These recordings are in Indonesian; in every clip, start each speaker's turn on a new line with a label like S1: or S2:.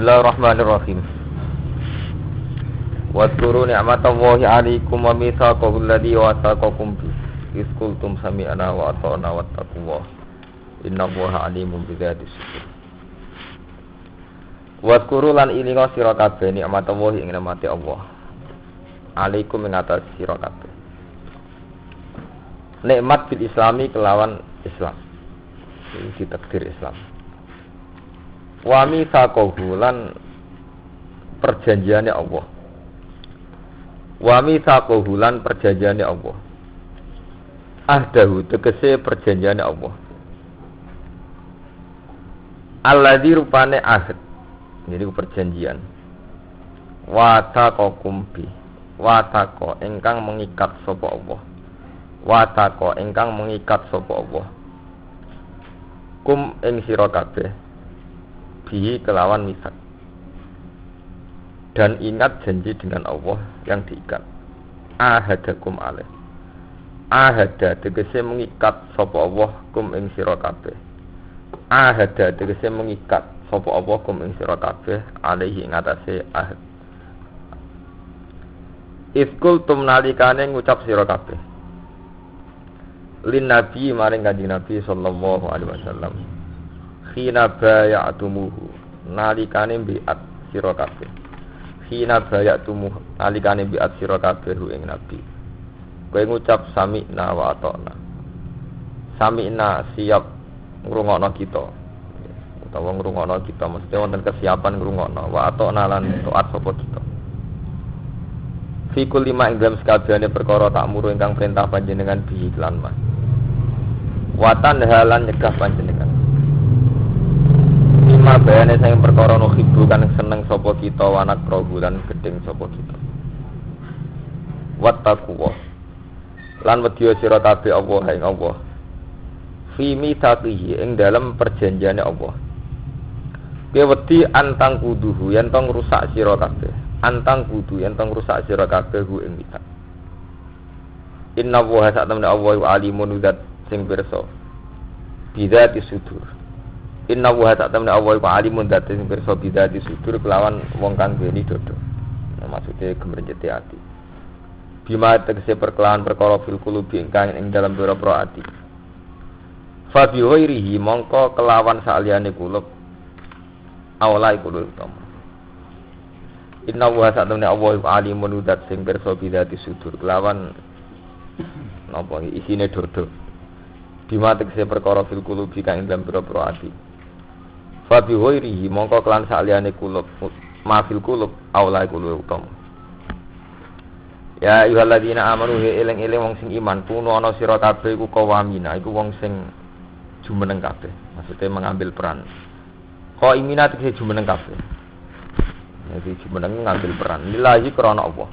S1: Bismillahirrahmanirrahim. Wadhkuru ni'matallahi 'alaikum wa mitsaqahu alladzi wathaqakum bi. Iz qultum sami'na wa ata'na wattaqullaha. Innallaha 'alimun bidzati sudur. Wadhkuru lan ilinga sira kabeh ni'matallahi ing nikmate Allah. 'Alaikum ing atas sira kabeh. Nikmat bil Islami kelawan Islam. Iki takdir Islam. Wa mitsaqahu lan perjanjiane Allah. Wa mitsaqahu lan perjanjiane Allah. Ahdahu tegese perjanjiane Allah. Alladzi rupane ahd. Jadi perjanjian. Wa taqakum bi. Wa taqa ingkang mengikat sapa Allah. Wa taqa ingkang mengikat sapa Allah. Kum ing sira kabeh bihi kelawan misak. Dan ingat janji dengan Allah yang diikat. Ahadakum alaih. Ahada tegese mengikat sapa Allah kum ing sira kabeh. Ahada tegese mengikat sapa Allah kum ing sira kabeh alaihi ing atase ahad. Ifkul tum nalikane ngucap sira kabeh. Lin nabi maring kanjeng Nabi sallallahu alaihi wasallam. Khina bayatumuhu nalikane biat sira kabeh. Khina bayatumuhu nalikane biat sira kabeh ing Nabi. Kowe ngucap sami'na wa ata'na. Sami'na siap ngrungokno kita. Utawa ngrungokno kita mesti wonten kesiapan ngrungokno wa ata'na lan taat sapa kita. Fi kulli ma ing dalam sakabehane perkara tak muru ingkang perintah panjenengan bi iklan mas. Watan halan nyegah panjenengan. Lima bayane sing perkara no khibu kan seneng sapa kita wanak rohulan gedeng sapa kita. Wattaqwa. Lan wedya sira kabeh Allah ing Allah. Fi mitsaqihi ing dalam perjanjiane Allah. Kowe wedi antang kuduhu yen tong rusak sira kabeh. Antang kudu yen tong rusak sira kabeh hu ing mitsak. Inna wa sa'tamna Allah wa alimun zat sing pirsa bidzati sudur. Inna wa ta'tamna Allah wa alimun zat sing pirsa bidzati sudur kelawan wong kang duweni dodo. Nah, maksude gemrenjete ati. Bima tegese perkelawan perkara fil qulubi ingkang ing dalam pira-pira ati. Fa bi ghairihi mongko kelawan saliyane kulub awalai kulub utama. Inna wa ta'tamna Allah wa alimun zat sing pirsa bidzati sudur kelawan napa isine dodo. Bima tegese perkara fil qulubi kang ing dalam pira-pira ati. Fa bi ghairihi mongko kelan saliyane kulub ma fil qulub aulai kulub utama. Ya ayyuhalladzina amanu eling-eling wong sing iman puno ana sira kabeh iku qawamina iku wong sing jumeneng kabeh. Maksudnya mengambil peran. Qaimina tegese jumeneng kabeh. Jadi jumeneng ngambil peran lillahi krana Allah.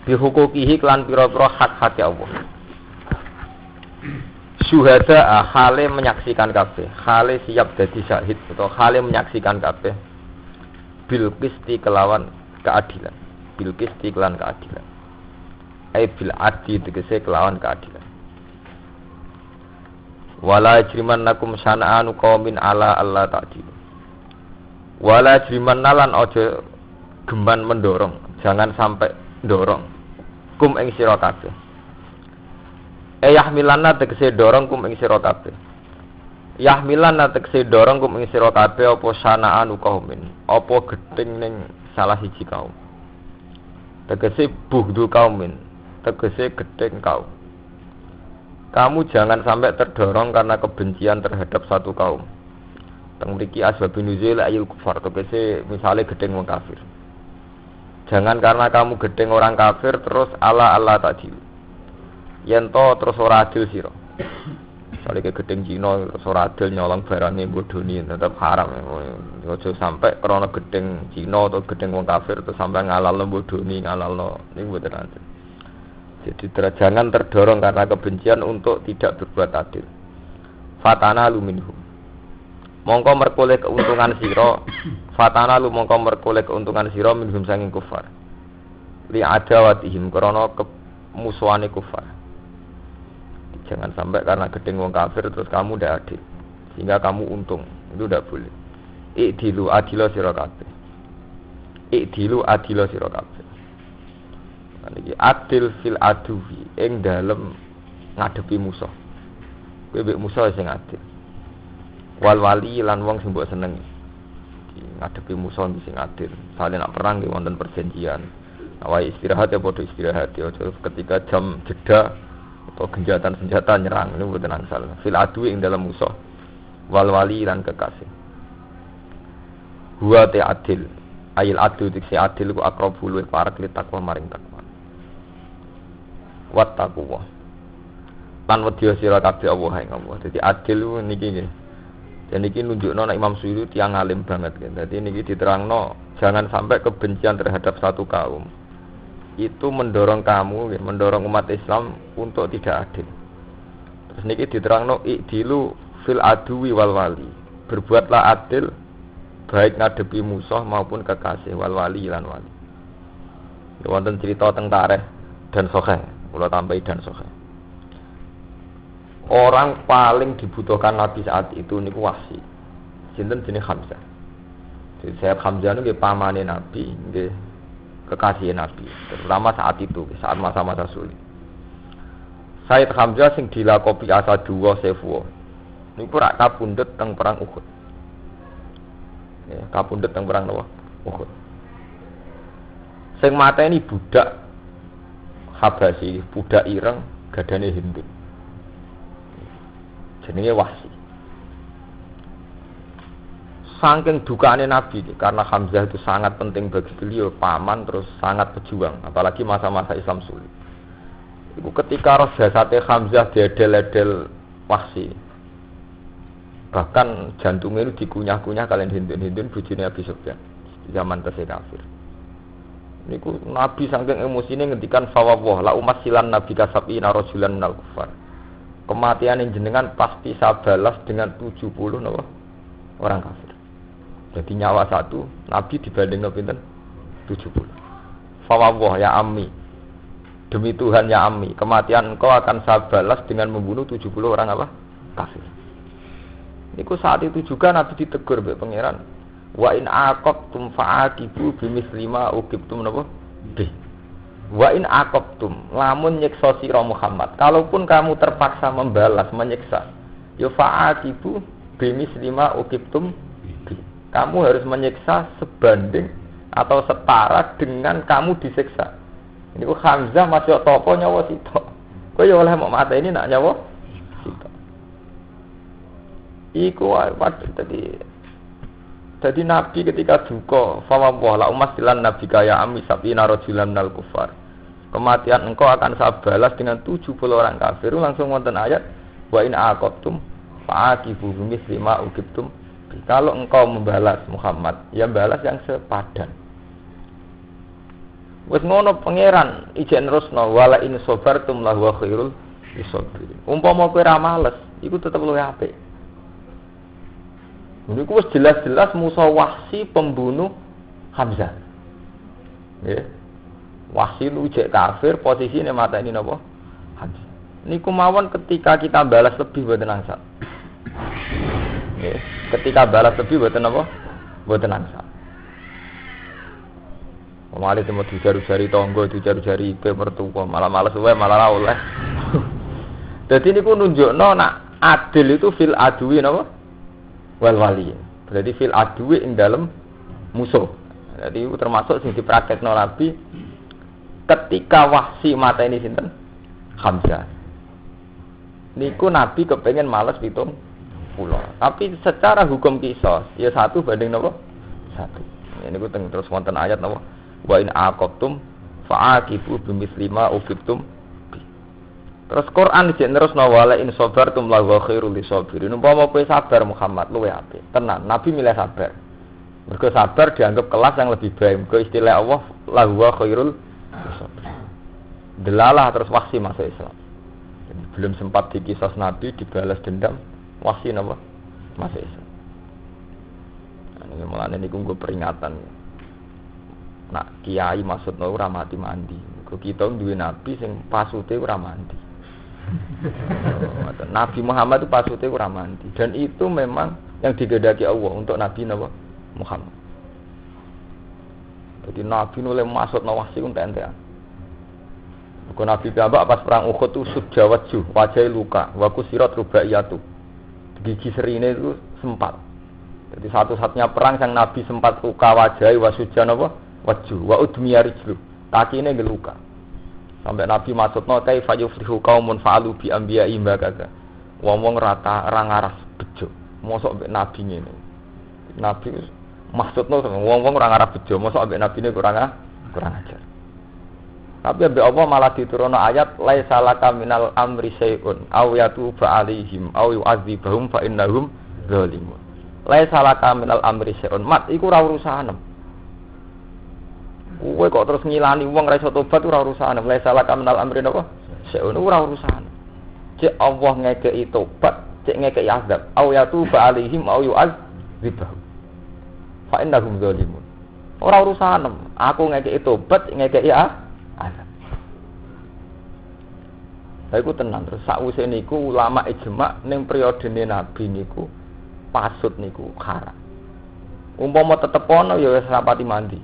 S1: Bi hukukihi kelan pira-pira hak-hak Allah. Syuhada hale menyaksikan kabeh, hale siap dadi syahid atau hale menyaksikan kabeh bil qisti kelawan keadilan. Bil qisti kelawan keadilan. Ai bil adli tegese kelawan keadilan. Wala jrimannakum sana'anu qaumin ala alla ta'dilu. Wala jrimannalan aja geman mendorong, jangan sampai ndorong kum ing sira kabeh. Yahmilanna tegese dorong kum ing sira kabeh. Yahmilanna tegese dorong kum ing sira kabeh apa sana'anu qaumin, apa gedeng ning salah siji kaum. Tegese buhdu kaumin, tegese gedeng kaum. Kamu jangan sampai terdorong karena kebencian terhadap satu kaum. Teng mriki asbabun nuzul ayul kufar, tegese misale gedeng wong kafir. Jangan karena kamu gedeng orang kafir terus ala ta'dil. Yen to terus ora adil sira. Misale ke gedeng Cina terus ora adil nyolong barange bodoni tetep haram. Ojo sampai krana gedeng Cina atau gedeng wong kafir terus sampai ngalalno bodoni, ngalalno niku mboten adil. Jadi jangan terdorong karena kebencian untuk tidak berbuat adil. Fatana luminhum. Mongko merkoleh keuntungan sira. Fatana lu mongko merkoleh keuntungan sira minhum sanging kufar. Li adawatihim krana kemusuhane kufar. Jangan sampai karena gedeng wong kafir terus kamu tidak adil sehingga kamu untung, itu tidak boleh. Ikdilu adila sira kabeh. Ikdilu adila sira kabeh. Niki adil fil aduwi ing dalem ngadepi musuh. Kowe mbek musuh sing adil. Wal wali lan wong sing mbok senengi. Ngadepi musuh sing adil. Saling nak perang nggih wonten perjanjian. Awai istirahat ya padha istirahat ya ketika jam jeda atau genjatan senjata nyerang ini mboten angsal. Fil aduwi ing dalam musuh. Wal wali lan kekasih. Huwa ta adil. Ayil adu diksi adil ku akrabu luwih parek li takwa maring takwa. Wattaqwa. Lan wedya sira kabeh Allah ing Allah. Dadi adil niki nggih. Dan niki nunjukno nek Imam Suyuti tiyang alim banget kan. Dadi niki diterangno jangan sampai kebencian terhadap satu kaum itu mendorong kamu, mendorong umat Islam untuk tidak adil. Terus niki diterangno ikdilu fil aduwi wal wali. Berbuatlah adil baik ngadepi musuh maupun kekasih wal wali lan wali. Wonten cerita teng Tarikh dan Sahih, kula tambahi dan Sahih. Orang paling dibutuhkan Nabi saat itu niku Wahsy. Sinten jenenge Hamzah. Jadi Sayyid Hamzah niku pamane Nabi, nggih kekasih Nabi, terutama saat itu, saat masa-masa sulit. Sayyid Hamzah sing dilakopi Asadullah Saifuwa. Niku rak kapundhut teng perang Uhud. Ya, kapundhut teng perang napa? Uhud. Sing mateni budak Habasyi, budak ireng gadane Hindu. Jenenge Wahsy. Saking dukane Nabi karena Hamzah itu sangat penting bagi beliau, paman terus sangat pejuang, apalagi masa-masa Islam sulit. Iku ketika roh jasate Hamzah diedel-edel Wahsy. Bahkan jantungnya itu dikunyah-kunyah kalian hindun-hindun bojone Abi Sufyan di zaman tesih kafir. Niku Nabi saking emosine ngendikan fawwah la umasilan nabi kasabina rajulan minal kufar. Kematian yang jenengan pasti saya balas dengan 70 napa orang kafir. Jadi nyawa satu, Nabi dibanding pinten 70. Fawwah ya ammi. Demi Tuhan ya ammi, kematian engkau akan saya balas dengan membunuh 70 orang apa? Kafir. Niku saat itu juga Nabi ditegur mbek pangeran. Wa in aqabtum fa'aqibu bimisli ma uqibtum napa? Bih. Wa in aqabtum, lamun nyiksa sira Muhammad. Kalaupun kamu terpaksa membalas menyiksa, ya fa'aqibu bimisli ma uqibtum. Kamu harus menyiksa sebanding atau setara dengan kamu disiksa. Ini ku Hamzah masih topo nyawa sitok. Kok ya oleh mau mata ini nak nyawa sitok. Iku wae tadi Nabi ketika duka, fawwah la umasilan nabi kaya ami sabina rajulan minal kufar. Kematian engkau akan saya balas dengan 70 orang kafir. Langsung wonten ayat wa in aqabtum fa'aqibu bimisli ma uqibtum. Kalau engkau membalas Muhammad, ya balas yang sepadan. Wes ngono pangeran ijen rusno wala in sabartum lahu khairul lisabirin. Umpama kowe ra males, iku tetep luwih apik. Niku wis jelas-jelas musuh Wahsy pembunuh Hamzah. Nggih. Wahsy lu jek kafir, posisine mateni napa? Hamzah. Niku mawon ketika kita balas lebih mboten angsal. Nggih. Ketika balas lebih mboten napa? Mboten angsal. Malah temu dijaru-jari tangga, dijaru-jari ipe mertua, malah males wae malah ora oleh. Dadi niku nunjukno nak adil itu fil adwi napa? Wal wali. Berarti fil adwi ing dalem musuh. Jadi itu termasuk sing dipraktekno Nabi ketika Wahsy mateni sinten? Hamzah. Niku Nabi kepengen males pitung pulau. Tapi secara hukum kisos ya 1 banding napa? 1. Ya niku terus wonten ayat napa? Wa in aqabtum fa'aqibu bimisli ma uqibtum. Terus Quran dijek nerusno wala in sabartum la wa khairul lisabirin. Umpama kowe sabar Muhammad luwih apik. Tenan, Nabi milih sabar. Mergo sabar dianggap kelas yang lebih baik. Mergo istilah Allah la wa khairul lisabirin. Delalah terus Wahsy masuk Islam. Belum sempat dikisos Nabi dibalas dendam, Wahsy napa? Masuk Islam. Nah, mulane niku nggo peringatan. Nak kiai maksudno ora mati-mandi. Kok kita duwe nabi sing pasute ora mandi. Nabi Muhammad itu pasute ora mandi dan itu memang yang digedaki Allah untuk nabi napa? Muhammad. Jadi Nabi noleh maksudna wahsi ku entek-entekan. Kau Nabi piyambak pas perang Uhud itu sujawaju, wajah luka, waku sirat rubaiyatu. Gigi serine itu sempat. Jadi satu-satunya perang yang Nabi sempat luka wajah, wasujan apa? Waju, wa udmiya rijlu. Kakine geluka. Sampai Nabi maksudna kaifa yuflihu qaumun fa'alu bi anbiya'i mbakaga. Wong-wong rata ra ngaras bejo. Mosok mbek Nabi ngene. Nabi maksudna wong-wong ora ngaras bejo, mosok mbek nabine kurang ajar. Tapi ambek Allah malah diturunno ayat laisa laka minal amri syai'un aw yatuba alaihim aw yu'adzibahum fa innahum zalimun. Laisa laka minal amri syai'un mat iku ora urusanem. Kowe kok terus ngilani wong ra iso tobat ora urusanem. Laisa laka minal amri napa? Syai'un ora urusanem. Cek Allah ngekeki tobat, cek ngekeki azab, aw yatuba alaihim aw yu'adzibahum fa innahum zalimun. Ora urusanem. Aku ngekeki tobat, ngekeki ada. Iku tenan terus sakwise niku ulama ijma ning periodene Nabi niku pasut niku haram. Umpama tetep ana ya wis rapati mandi.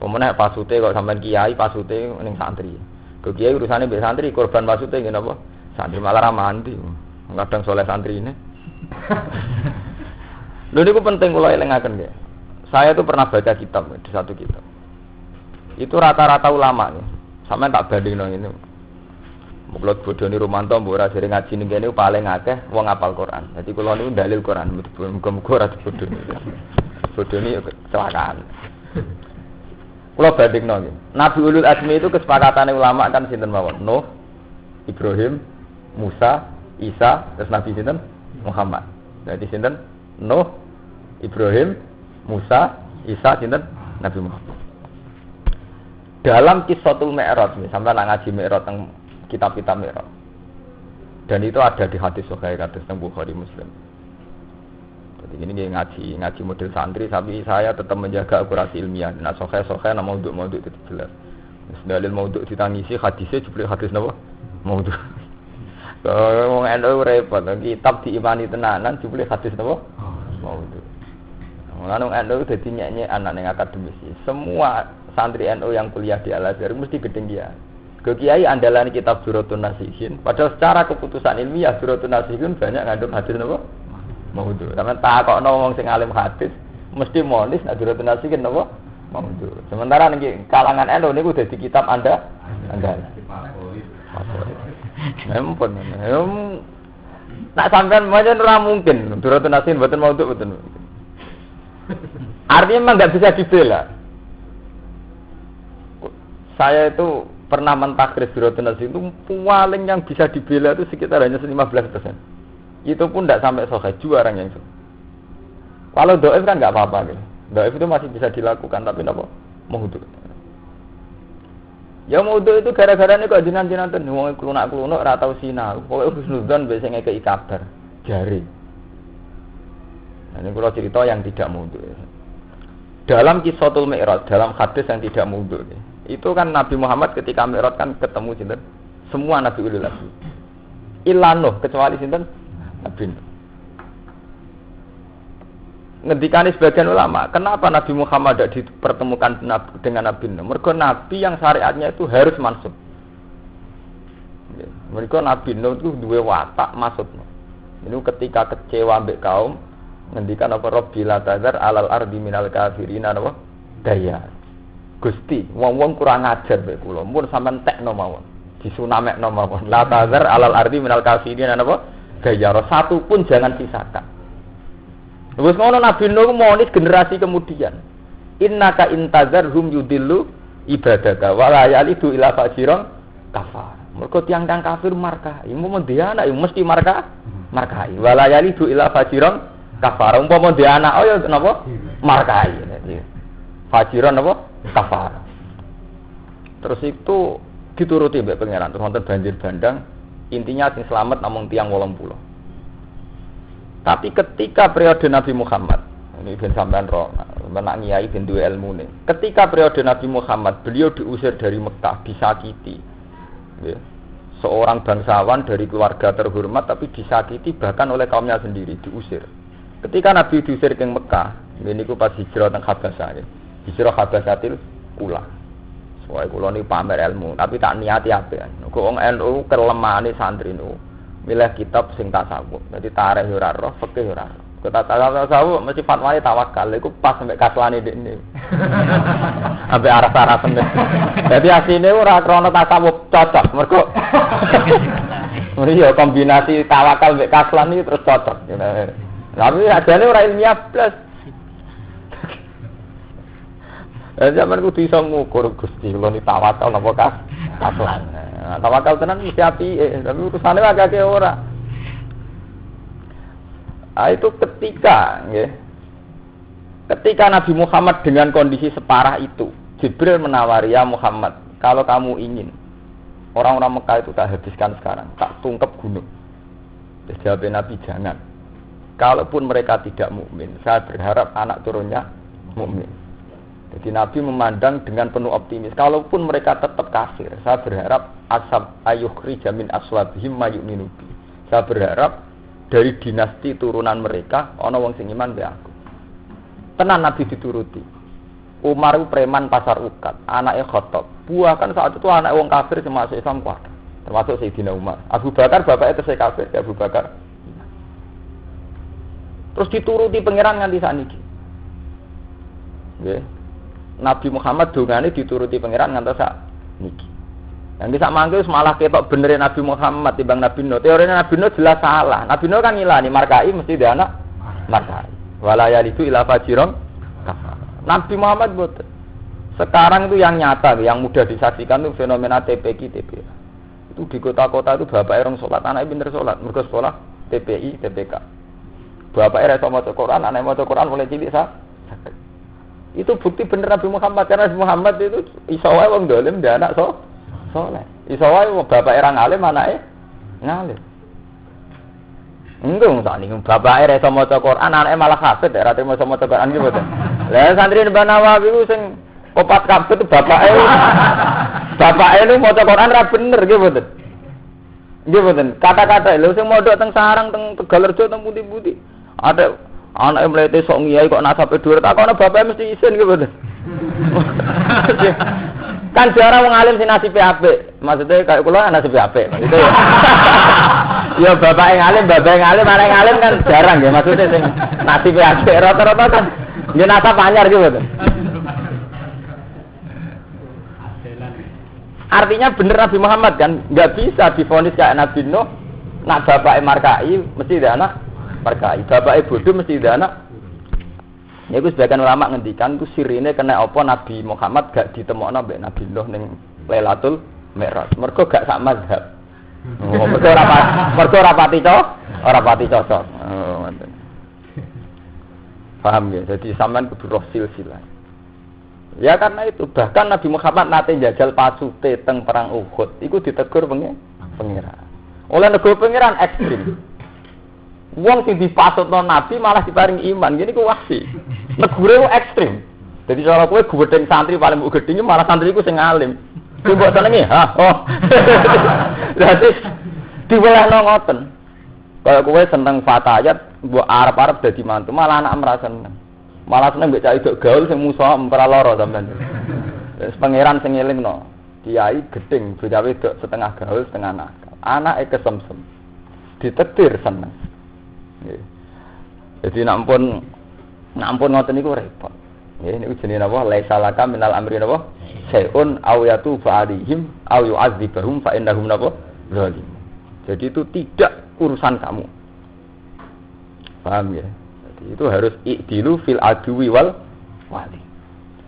S1: Pemene pasute kok sampean kiai pasute ning santri. Kok kiai urusane mbek santri korban pasute ngene apa? Santri malah ra mandi. Kadang soleh santrine. Lho niku penting kula elingaken nggih. Saya tuh pernah baca kitab di satu kitab. Itu rata-rata ulama nih. Sampeyan tak bandingno ngene. Muglot bodoni Romanto mbok ora sering ngaji ning kene paling akeh wong hafal Quran. Dadi kula niku dalil Quran muga-muga ora bodoni. Bodoni kecelakaan. Kula bandingno nggih. Nabi Ulul Azmi itu kesepakatane ulama kan sinten mawon? Nuh, Ibrahim, Musa, Isa, terus Nabi sinten? Muhammad. Dadi sinten? Nuh, Ibrahim, Musa, Isa, sinten? Nabi Muhammad. Dalam Qissatul Mi'raj, sampai nak ngaji Mi'raj teng kitab-kitab Mi'raj. Dan itu ada di hadis sahih hadis teng Bukhari Muslim. Jadi ini ngaji model santri, tapi saya tetap menjaga akurasi ilmiah. Nah sahih nama maudhu itu jelas. Dalil maudhu ditangisi hadisnya jebule hadis napa? Maudhu. Kalau wong NU repot, kitab diimani tenanan jebule hadis napa? Maudhu. Wong NU dadi nyek-nyek anak ning akademis. Semua santri NU yang kuliah di Al-Azhar mesti ketinggian. Ke kiai andalan kitab Duratun Nasihin, padahal secara keputusan ilmiah Duratun Nasihin banyak ngandung hadis napa? Maudhu. Sampeyan takokno wong sing alim hadis, mesti monis nek Duratun Nasihin napa? Maudhu. Sementara ning kalangan NU niku dadi kitab andalan. Ampun. Nak sampean macam ora mungkin Duratun Nasihin mboten maudhu mboten. Artinya memang enggak bisa dibela. Saya itu pernah mentakhris Duratun Nasihin itu paling yang bisa dibela itu sekitar hanya 15%. Itu pun tidak sampai sahih juara yang itu. Kalau dhaif kan enggak apa-apa gitu. Dhaif itu masih bisa dilakukan tapi napa? Maudhu. Ya maudhu itu gara-gara nek kok jenengan wong klunak-klunuk ora tau sinau. Pokoke husnudzon wis ngekeki kabar jare. Nah, ini kalau cerita yang tidak maudhu. Dalam Qissatul Mi'raj, dalam hadis yang tidak maudhu. Itu kan Nabi Muhammad ketika Mi'raj kan ketemu sinten? Semua Nabi Ulul Azmi. Illa Nuh kecuali sinten? Nabi Nuh. Ngendikane sebagian ulama, kenapa Nabi Muhammad tidak dipertemukan dengan Nabi Nuh? Mergo Nabi yang syariatnya itu harus mansub. Mergo Nabi Nuh itu duwe watak maksudnya. Ini ketika kecewa mbek kaum ngendikan apa Rabbil tazar alal ardi minal kafirina apa? Daya. Gusti, wong-wong kurang ajar mbek kula. Mun sampean tekno mawon, disunamekno mawon. La tazar alal ardi minal kafirina apa? Daya. Satu pun jangan sisakan. Wis ngono Nabi Nuh monis generasi kemudian. Innaka intazarhum yudillu ibadaka wa la yalidu ila fajiran kafar. Mergo tiyang-tiyang kafir marka, imu dia anak mesti markai. Wa la yalidu ila fajiran kafar. Umpama dia anak oh ya napa? Markai. Fajiran napa? Kafar. Terus itu dituruti mbek pangeran, terus wonten banjir bandang. Intinya sing selamat namung tiyang 80. Tapi ketika periode Nabi Muhammad, ini ben sampean roh, menak ngiyai ben duwe ilmune. Ketika periode Nabi Muhammad, beliau diusir dari Mekah, disakiti. Ya. Seorang bangsawan dari keluarga terhormat tapi disakiti bahkan oleh kaumnya sendiri, diusir. Ketika Nabi diusir ke Mekah, ini ku pas hijrah teng Habasah. Hijrah Habasatil Ula. Soale kula niki pamer ilmu, tapi tak niati apik. Kok wong NU kelemahane santri nu milih kitab sing tasawuf. Dadi tarikh yo ora roh, fikih yo ora roh. Kota tasawuf mesti fatwane tawakal. Iku pas sampe kaslane dekne. Sampai arah-arah tenan. Dadi asline ora krana tasawuf cocok, mergo iya kombinasi tawakal mek kaslan iki terus cocok. Tapi ajane ora ilmiah plus. Zaman kudu iso ngukur Gusti kula ni tawakal napa kaslan. Tawakal tenan mesti apike, tapi urusane agak ora. Itu ketika nggih. Ketika Nabi Muhammad dengan kondisi separah itu, Jibril menawari, "Ya Muhammad, kalau kamu ingin orang-orang Mekah itu tak habiskan sekarang, tak tungkep gunung." Terus jawab Nabi, "Jangan. Kalaupun mereka tidak mukmin, saya berharap anak turunnya mukmin." Jadi Nabi memandang dengan penuh optimis. Kalaupun mereka tetap kafir, saya berharap asab ayukhrija min aslabihim mayu'minu bi. Saya berharap dari dinasti turunan mereka ana wong sing iman be aku. Tenan Nabi dituruti. Umar itu preman pasar ukat, anaknya Khattab. Buah kan saat itu anak wong kafir sing masuk Islam kuat. Termasuk Sayyidina Umar. Abu Bakar bapaknya tesih kafir, ya Abu Bakar. Terus dituruti pangeran nganti saniki. Nggih. Nabi Muhammad dongane dituruti pangeran ngantos sak niki. Yang bisa manggil malah ketok benerin Nabi Muhammad timbang Nabi Nuh. Teorinya Nabi Nuh jelas salah. Nabi Nuh kan ngilani markai mesti dia anak markai. Wala yalidu ila fajirun kafar. Nabi Muhammad boten. Sekarang itu yang nyata, yang mudah disaksikan itu fenomena TPQ, TPA. Itu di kota-kota itu bapaknya orang sholat, anaknya pinter sholat, mereka sekolah TPI, TPK. Bapaknya rasa maca Quran, anaknya maca Quran mulai cilik sakit. Itu bukti bener Nabi Muhammad, karena Nabi Muhammad itu isowai wong dolim dia anak soleh. Isowai bapaknya orang alim, anaknya ngalim. Enggak tak nih, bapaknya rasa maca Quran, anaknya malah hafid, rasa maca Quran gitu. Lah santri Mbah Nawawi ku sing opat kabeh itu bapake lu maca Quran ra bener nggih mboten. Nggih mboten. Kata-kata lho sing mondok teng Sarang teng Tegalrejo teng pundi-pundi. Ada anake mlete sok ngiyai kok nasabe dhuwur tak ana bapake mesti isin nggih mboten. Kan jarang wong alim sing nasibe apik. Maksudnya kayak kula nasibe apik. Maksudnya ya bapake ngalim, anak ngalim kan jarang ya maksudnya sing nasibe apik rata-rata kan nggih nasab anyar nggih mboten. Artinya bener Nabi Muhammad kan nggak bisa divonis kayak Nabi Nuh. Nak bapak markai mesti ada anak markai, bapak bodoh mesti ada anak. Ya itu sebagian ulama ngendikan itu sirine kena apa Nabi Muhammad gak ditemokno mbek Nabi Nuh ning Lailatul Mi'raj. Mergo gak sak mazhab. Oh, mergo ora pati cocok. Oh, ngoten. Paham ya? Jadi sampean kudu roh silsilah. Ya karena itu bahkan Nabi Muhammad nate njajal pasute teng perang Uhud iku ditegur pengiran. Oleh negur pengiran ekstrim. Wong sing dipasutno Nabi malah diparing iman. Gini ku wahsi. Negure ku ekstrim. Jadi cara kowe gudeng santri paling mbok gedhinge malah santri iku sing alim. Ku mbok senengi, ha. Oh. Dadi diwelehno ngoten. Kaya kowe seneng fatayat mbok arep-arep dadi mantu malah anak merasa seneng. Malah seneng mbek cah idok gaul sing musuh ora lara sampean. Wis pangeran sing ngelingno. Kiai gedeng bocah wedok setengah gaul setengah nakal. Anake kesemsem. Ditetir seneng. Nggih. Jadi nek ampun ngoten niku repot. Nggih niku jenenge napa? Laisa laka minal amri napa? Sayun aw yatu fa'alihim aw yu'adzibahum fa innahum napa? Zalim. Jadi itu tidak urusan kamu. Paham ya? Itu harus i'dilu fil adwi wal wali.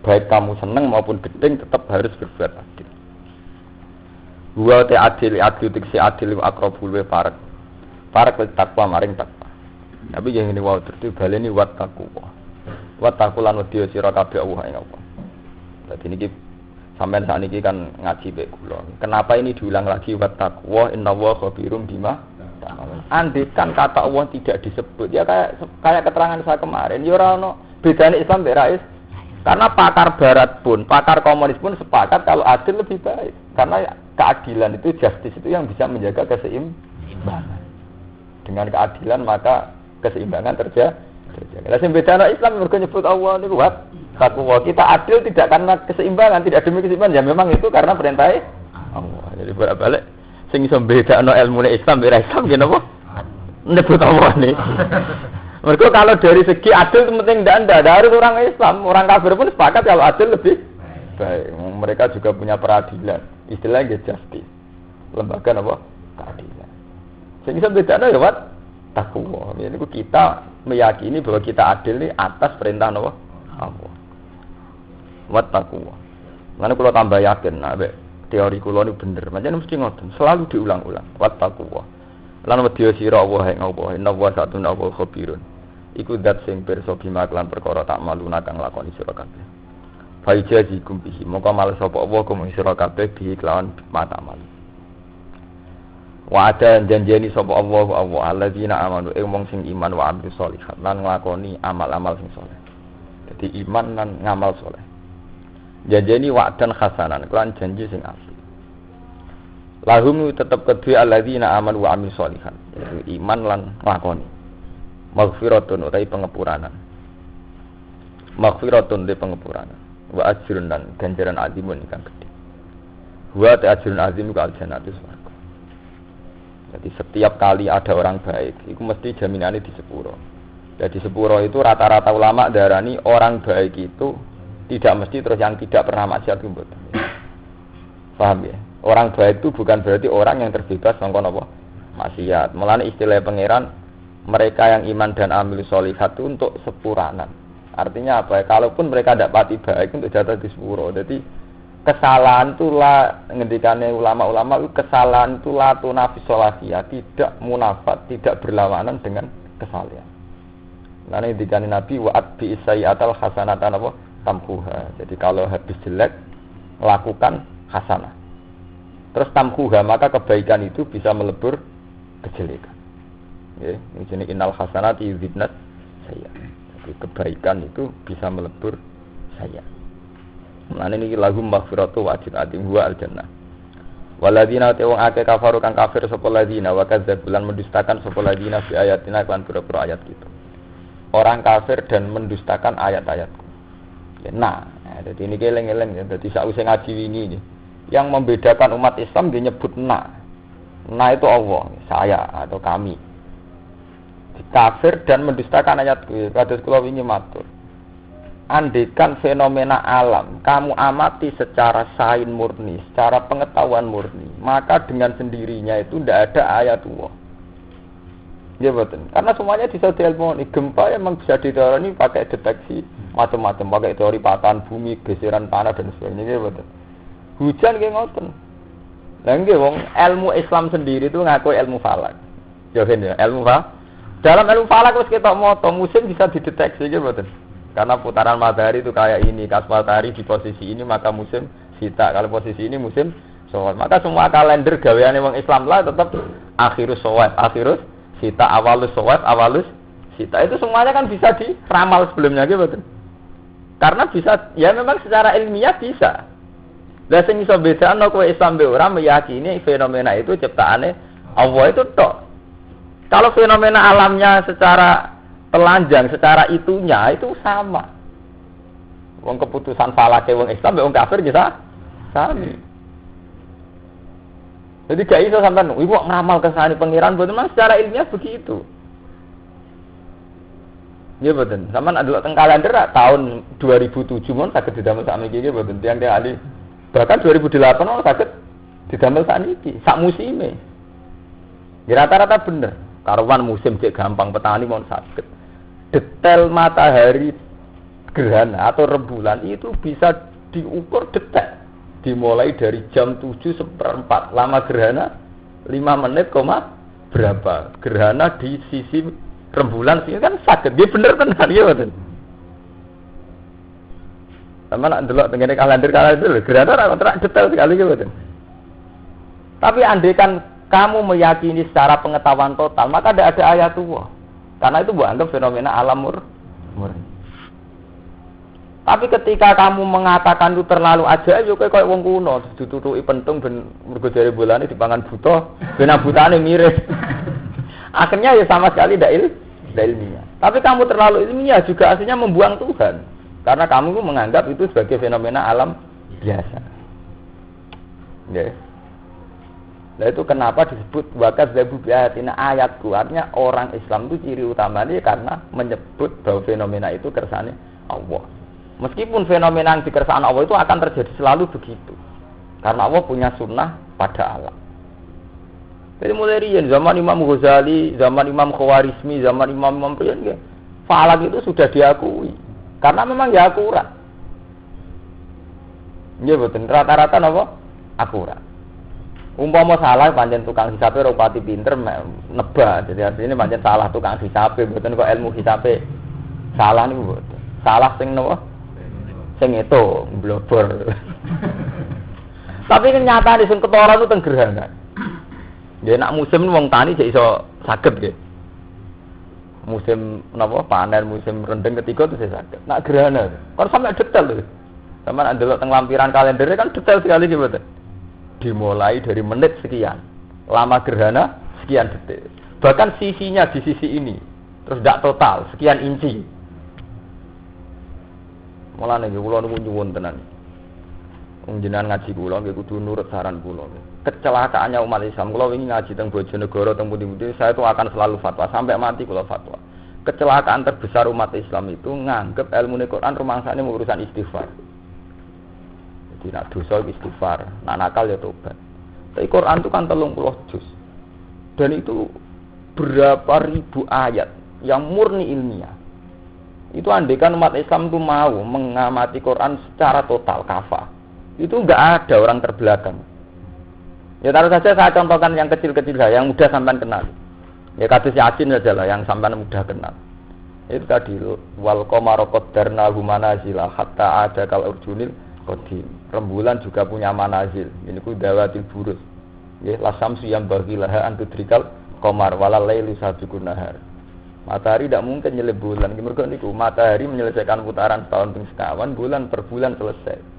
S1: Baik kamu seneng maupun gedeng tetap harus berbuat adil. Wa ta'adil tikse adil wa aqrabul wa farak. Farak takwa maring takwa. Tapi yang ini wae terus baleni wat takwa. Wat takulan wedi sira kabeh Allah ing Allah. Dadi niki sampean sakniki kan ngaji mek kula. Kenapa ini diulang lagi wat takwa innallaha khabirum bima andikan kata Allah tidak disebut ya kayak keterangan saya kemarin ya ora ono bedane Islam mbek Rais karena pakar barat pun pakar komunis pun sepakat kalau adil lebih baik karena keadilan itu justice itu yang bisa menjaga keseimbangan dengan keadilan maka keseimbangan terjadi Lah sing bedano Islam mergo nyebut Allah niku wat takwa. Kita adil tidak karena keseimbangan, tidak demi keseimbangan, ya memang itu karena perintah Allah. Jadi bolak-balik sing iso bedakno ilmune Islam ora Islam nggih napa? Nyebut Allah nih. Mergo kalau dari segi adil itu penting ndak harus orang Islam, orang kafir pun sepakat kalau adil lebih baik. Mereka juga punya peradilan. Istilahnya justice. Lembaga apa? Keadilan. Sing iso bedakno ya wat takwa. Ini kita meyakini bahwa kita adil nih atas perintah Allah. Wat takwa. Lan kula tambah yakin nek teori kula niku bener. Pancen mesti ngoten, selalu diulang-ulang. Wat takwa. Lan wedya sira Allah ing Allah, inna wa satuna wa khabirun. Iku zat sing pirsa bima lan perkara tak maluna kang lakoni sira kabeh. Fa ijazikum bihi, moko males sapa Allah kum sira kabeh bi kelawan mata mal. Wa ada janjeni sapa Allah alladzina amanu ing wong sing iman wa amil sholihat lan nglakoni amal-amal sing saleh. Dadi iman lan ngamal saleh. Janjeni wa'dan hasanan lan janji sing asli. Lahum tetep kedue alladzina amanu wa amil sholihat. Yaitu iman lan nglakoni. Maghfiratun utai pengepuranan. Maghfiratun de pengepuranan. Wa ajrun dan ganjaran azimun ingkang gedhe. Wa ta ajrun azim ka al-jannatus. Jadi setiap kali ada orang baik, itu mesti jaminannya di sepuro. Jadi sepuro itu rata-rata ulama darani orang baik itu tidak mesti terus yang tidak pernah maksiat itu betul. Paham ya? Orang baik itu bukan berarti orang yang terbebas sangka napa maksiat. Mulane istilah pangeran mereka yang iman dan amil sholihat itu untuk sepuranan. Artinya apa? Kalaupun mereka tidak pati baik untuk jatuh di sepuro. Jadi kesalahan itulah ngendikane ulama-ulama itu kesalahan itulah tunafis sholahiyah, tidak munafat, tidak berlawanan dengan kesalahan. Nah ngendikane Nabi wa'at bi sayyatal hasanatan apa tamkuha. Jadi kalau habis jelek lakukan hasanah. Terus tamkuha maka kebaikan itu bisa melebur kejelekan. Ya, ini jenis innal hasanati yudhibnat sayya. Jadi kebaikan itu bisa melebur sayya. Mulane niki lagu maghfiratu wa ajrun azim huwa al-jannah. Waladina wong akeh kafaru kang kafir sapa ladina wa kadzabulan mendustakan sapa ladina fi ayatina kan pira-pira ayat gitu. Orang kafir dan mendustakan ayat-ayatku. Ya, nah, jadi ini keleng-eleng ya. Jadi sakwise ngaji ini yang membedakan umat Islam dia nyebut na. Na itu Allah, saya atau kami. Kafir dan mendustakan ayatku. Kados kula wingi matur. Andekan fenomena alam kamu amati secara sains murni, secara pengetahuan murni, maka dengan sendirinya itu tidak ada ayat Allah. Ya betul. Karena semuanya bisa diilmoni. Gempa memang bisa diteori pakai deteksi macam-macam, pakai teori patahan bumi, geseran tanah dan sebagainya. Ya betul. Hujan kayak ngoten. Lah nggih wong ilmu Islam sendiri itu ngaku ilmu falak. Ya ilmu falak. Dalam ilmu falak wis ketok moto musim bisa dideteksi gitu betul. Karena putaran matahari itu kayak ini, kas matahari di posisi ini maka musim sita, kalau posisi ini musim shawwal. Maka semua kalender gaweane wong Islam lah tetap akhirus shawwal, akhirus sita, awalus shawwal, awalus sita. Itu semuanya kan bisa diramal sebelumnya gitu betul. Karena bisa, ya memang secara ilmiah bisa. Lah sing iso bedakno kowe Islam be ora meyakini fenomena itu ciptaane Allah itu tok. Kalau fenomena alamnya secara telanjang secara itunya itu sama. Wong keputusan falake wong Islam wong kafir bisa sami. Jadi gak iso sampean iku ngamal kesane pangeran boten mas secara ilmiah begitu. Ya boten. Sampean ndelok teng kalender tahun 2007 mon saged didamel sakniki nggih boten tiang-tiang ahli. Bahkan 2008 mon saged didamel sakniki sak musime. Ya rata-rata bener. Karuan musim cek gampang petani mon saged. Detail matahari gerhana atau rembulan itu bisa diukur detail. Dimulai dari jam 7:04 lama gerhana 5 menit, berapa gerhana di sisi rembulan sini kan sakit. Dia bener tenan ya betul. Sama nak delok tengene kalender gerhana ora detail sekali ya betul. Tapi andaikan kamu meyakini secara pengetahuan total maka tidak ada ayat Allah. Karena itu buat anggap fenomena alam murni. Tapi ketika kamu mengatakan itu terlalu ajaib, yo kayak wong kuno, ditutuki pentung ben mergo jare bolane dipangan buta, ben butane mirip. Akhirnya ya sama sekali ndak ilmiah. Tapi kamu terlalu ilmiah juga aslinya membuang Tuhan. Karena kamu menganggap itu sebagai fenomena alam biasa. Ya. Nah itu kenapa disebut wakas zabu biatina ayatku. Artinya orang Islam itu ciri utamanya karena menyebut bahwa fenomena itu kersane Allah. Meskipun fenomena yang dikersaan Allah itu akan terjadi selalu begitu. Karena Allah punya sunnah pada alam. Jadi mulai riyen zaman Imam Ghazali, zaman Imam Khawarizmi, zaman Imam Riyen ya, falak itu sudah diakui. Karena memang ya akurat. Nggih mboten rata-rata napa? Akurat. Umpama salah pancen tukang hisabe ora pati pinter nebak. Jadi artinya pancen salah tukang hisabe, mboten kok ilmu hisabe salah niku mboten. Salah sing napa? Sing itu blobor. Tapi nyata di sing ketara itu teng gerhana. Ya nak musim wong tani jek iso saged nggih. Musim napa panen musim rendeng ketiga itu saya saged. Nak gerhana kan sampai detail lho. Sampeyan ndelok teng lampiran kalender kan detail sekali nggih mboten. Dimulai dari menit sekian. Lama gerhana sekian detik. Bahkan sisinya di sisi ini. Terus ndak total sekian inci. Mulane nggih kula niku nyuwun tenan. Wong jenengan ngaji kula nggih kudu nurut saran kula. Kecelakaannya umat Islam. Kula wingi ngaji teng Bojonegoro teng pundi-pundi saya itu akan selalu fatwa sampai mati kula fatwa. Kecelakaan terbesar umat Islam itu nganggep ilmu Quran rumangsane urusan istighfar. Jadi nak dosa istighfar, nak nakal ya tobat. Tapi Quran itu kan 30 juz. Dan itu berapa ribu ayat yang murni ilmiah. Itu andaikan umat Islam itu mau mengamati Quran secara total kafah. Itu enggak ada orang terbelakang. Ya taruh saja saya contohkan yang kecil-kecil saja, yang mudah sampean kenal. Ya kados Yasin saja lah yang sampean mudah kenal. Itu tadi wal qamara qaddarnahu manazila hatta ada kal urjunil qadim. Rembulan juga punya manazil. Ini ku dawatil burus. Ya la samsu yang bagilaha an tudrikal qamar walal laili sabiqun nahar. Matahari tidak mungkin nyelip bulan. Mergo niku matahari menyelesaikan putaran setahun ping sekawan, bulan per bulan selesai.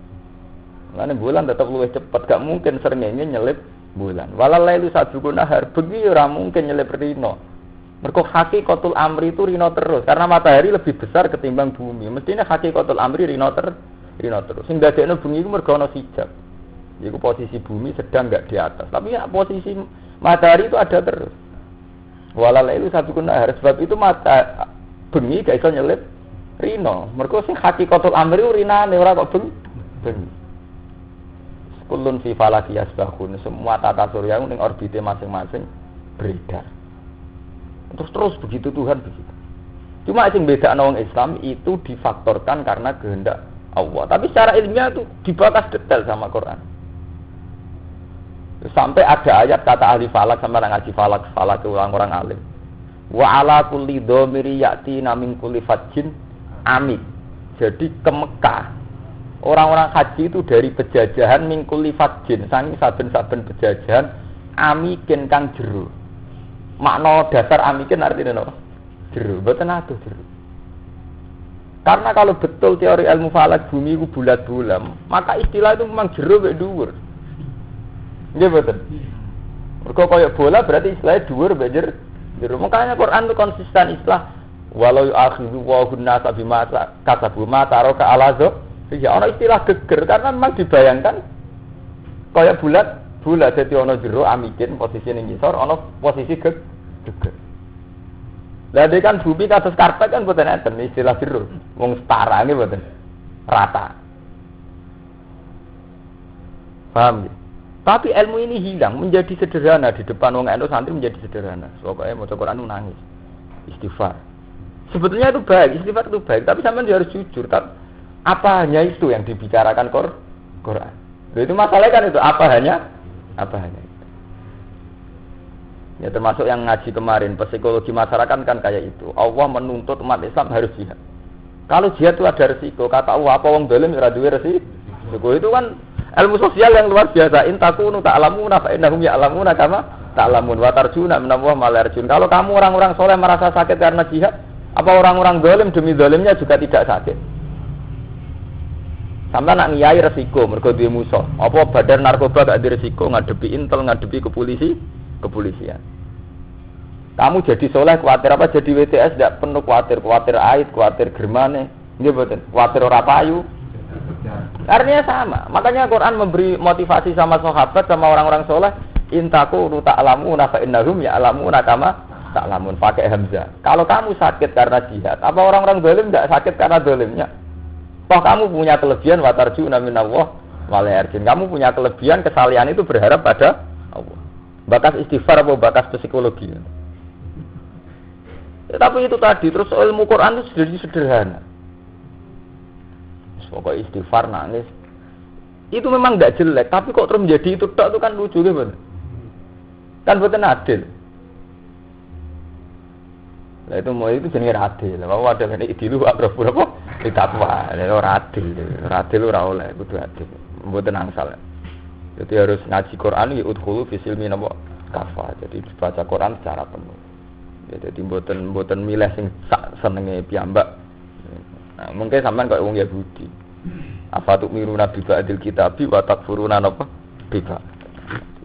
S1: Karena bulan tetap lebih cepat, gak mungkin srengenge nyelip bulan. Walal lailu sabiqun nahar, begitu ora mungkin nyelip rino. Mergo hakikatul amri itu rino terus, karena matahari lebih besar ketimbang bumi. Mestinya hakikatul amri rino terus. Sing dadekno bengi iku mergo ana hijab. Iku posisi bumi sedang enggak di atas, tapi ya posisi matahari itu ada terus. Walal lailu sabiqun nahar, sebab itu mata bengi gak iso nyelip rino. Mergo sing hakikatul amri rinane ora kok bengi. Kullun fi falaki yasbahun, semua tata surya ning orbite masing-masing beredar. Terus begitu Tuhan begitu. Cuma sing bedakno wong Islam itu difaktorkan karena kehendak Allah. Tapi secara ilmiah itu dibahas detail sama Quran. Sampai ada ayat kata ahli falak sama ngaji falak ke orang-orang alim. Wa ala kulli dhamiri ya'ti min kulli fajjin amik. Jadi ke Mekah orang-orang haji itu dari pejajahan mingkuli fajin, saking saben-saben pejajahan amikin kang jero. Makna dasar amikin artinya apa? Jero, mboten adoh jero. Karena kalau betul teori ilmu falak bumi itu bulat-bulat, maka istilah itu memang jero mek dhuwur. Nggih mboten. Mergo kaya bola berarti istilahnya dhuwur mek jero. Makanya Quran itu konsisten istilah walau akhidhu wa hunna sabima kasabu ma taraka alazo. Ya ana istilah geger karena memang dibayangkan kaya bulat dadi ana jero amikin posisi ning ngisor ana posisi geger. Lah dek kan bumi kados karpet kan mboten enten istilah jero. Wong setara nggih mboten rata. Paham ya? Tapi ilmu ini hilang menjadi sederhana di depan wong NU santri menjadi sederhana. Pokoke maca Quran nangis. Istighfar. Sebetulnya itu baik, istighfar itu baik, tapi sampean harus jujur kan. Apa hanya itu yang dibicarakan Quran? Itu masalahnya kan itu apa hanya itu. Ya termasuk yang ngaji kemarin psikologi masyarakat kan kayak itu. Allah menuntut umat Islam harus jihad. Kalau jihad itu ada resiko, kata Allah apa wong dolim ora duwe resiko. Itu kan ilmu sosial yang luar biasa. In takunu ta'lamuna fa innahum ya'lamuna kama ta'lamun wa tarjuna minallah ma la yarjun. Kalau kamu orang-orang soleh merasa sakit karena jihad, apa orang-orang dolim demi dolimnya juga tidak sakit? Sampai nak ngiyai resiko mergo duwe musuh. Apa badan narkoba gak ada resiko ngadepi intel, ngadepi kepolisian. Kamu jadi soleh kuatir apa jadi WTS tidak penuh kuatir aid, kuatir germane, nggih mboten, kuatir ora payu. Artinya sama. Makanya Quran memberi motivasi sama sahabat sama orang-orang soleh, intaku ta'lamuna fa innahum ya'lamuna kama ta'lamun, pakai hamzah. Kalau kamu sakit karena jihad, apa orang-orang zalim enggak sakit karena zalimnya? Toh kamu punya kelebihan watarjuna minallah wal yarjun. Kamu punya kelebihan kesalihan itu berharap pada Allah. Bakas istighfar apa bakas psikologi? Ya, tapi itu tadi terus ilmu Quran itu sederhana. Pokoknya istighfar nangis. Itu memang tidak jelek, tapi kok terus menjadi itu tok itu kan lucu gitu. Kan betul adil. Lah itu mau itu jenenge adil. Bahwa ada nek idilu apa berapa? Ditakwa. Ora adil. Ora adil ora oleh kudu adil. Mboten angsal. Jadi harus ngaji Quran ya udkhulu fi silmi napa kafa. Jadi baca Quran secara penuh. Ya, jadi mboten milih sing sak senenge piyambak. Nah, mungkin sampean kok wong Yahudi. Apa tuh miruna bi ba'dil kitabi wa takfuruna napa? Biba.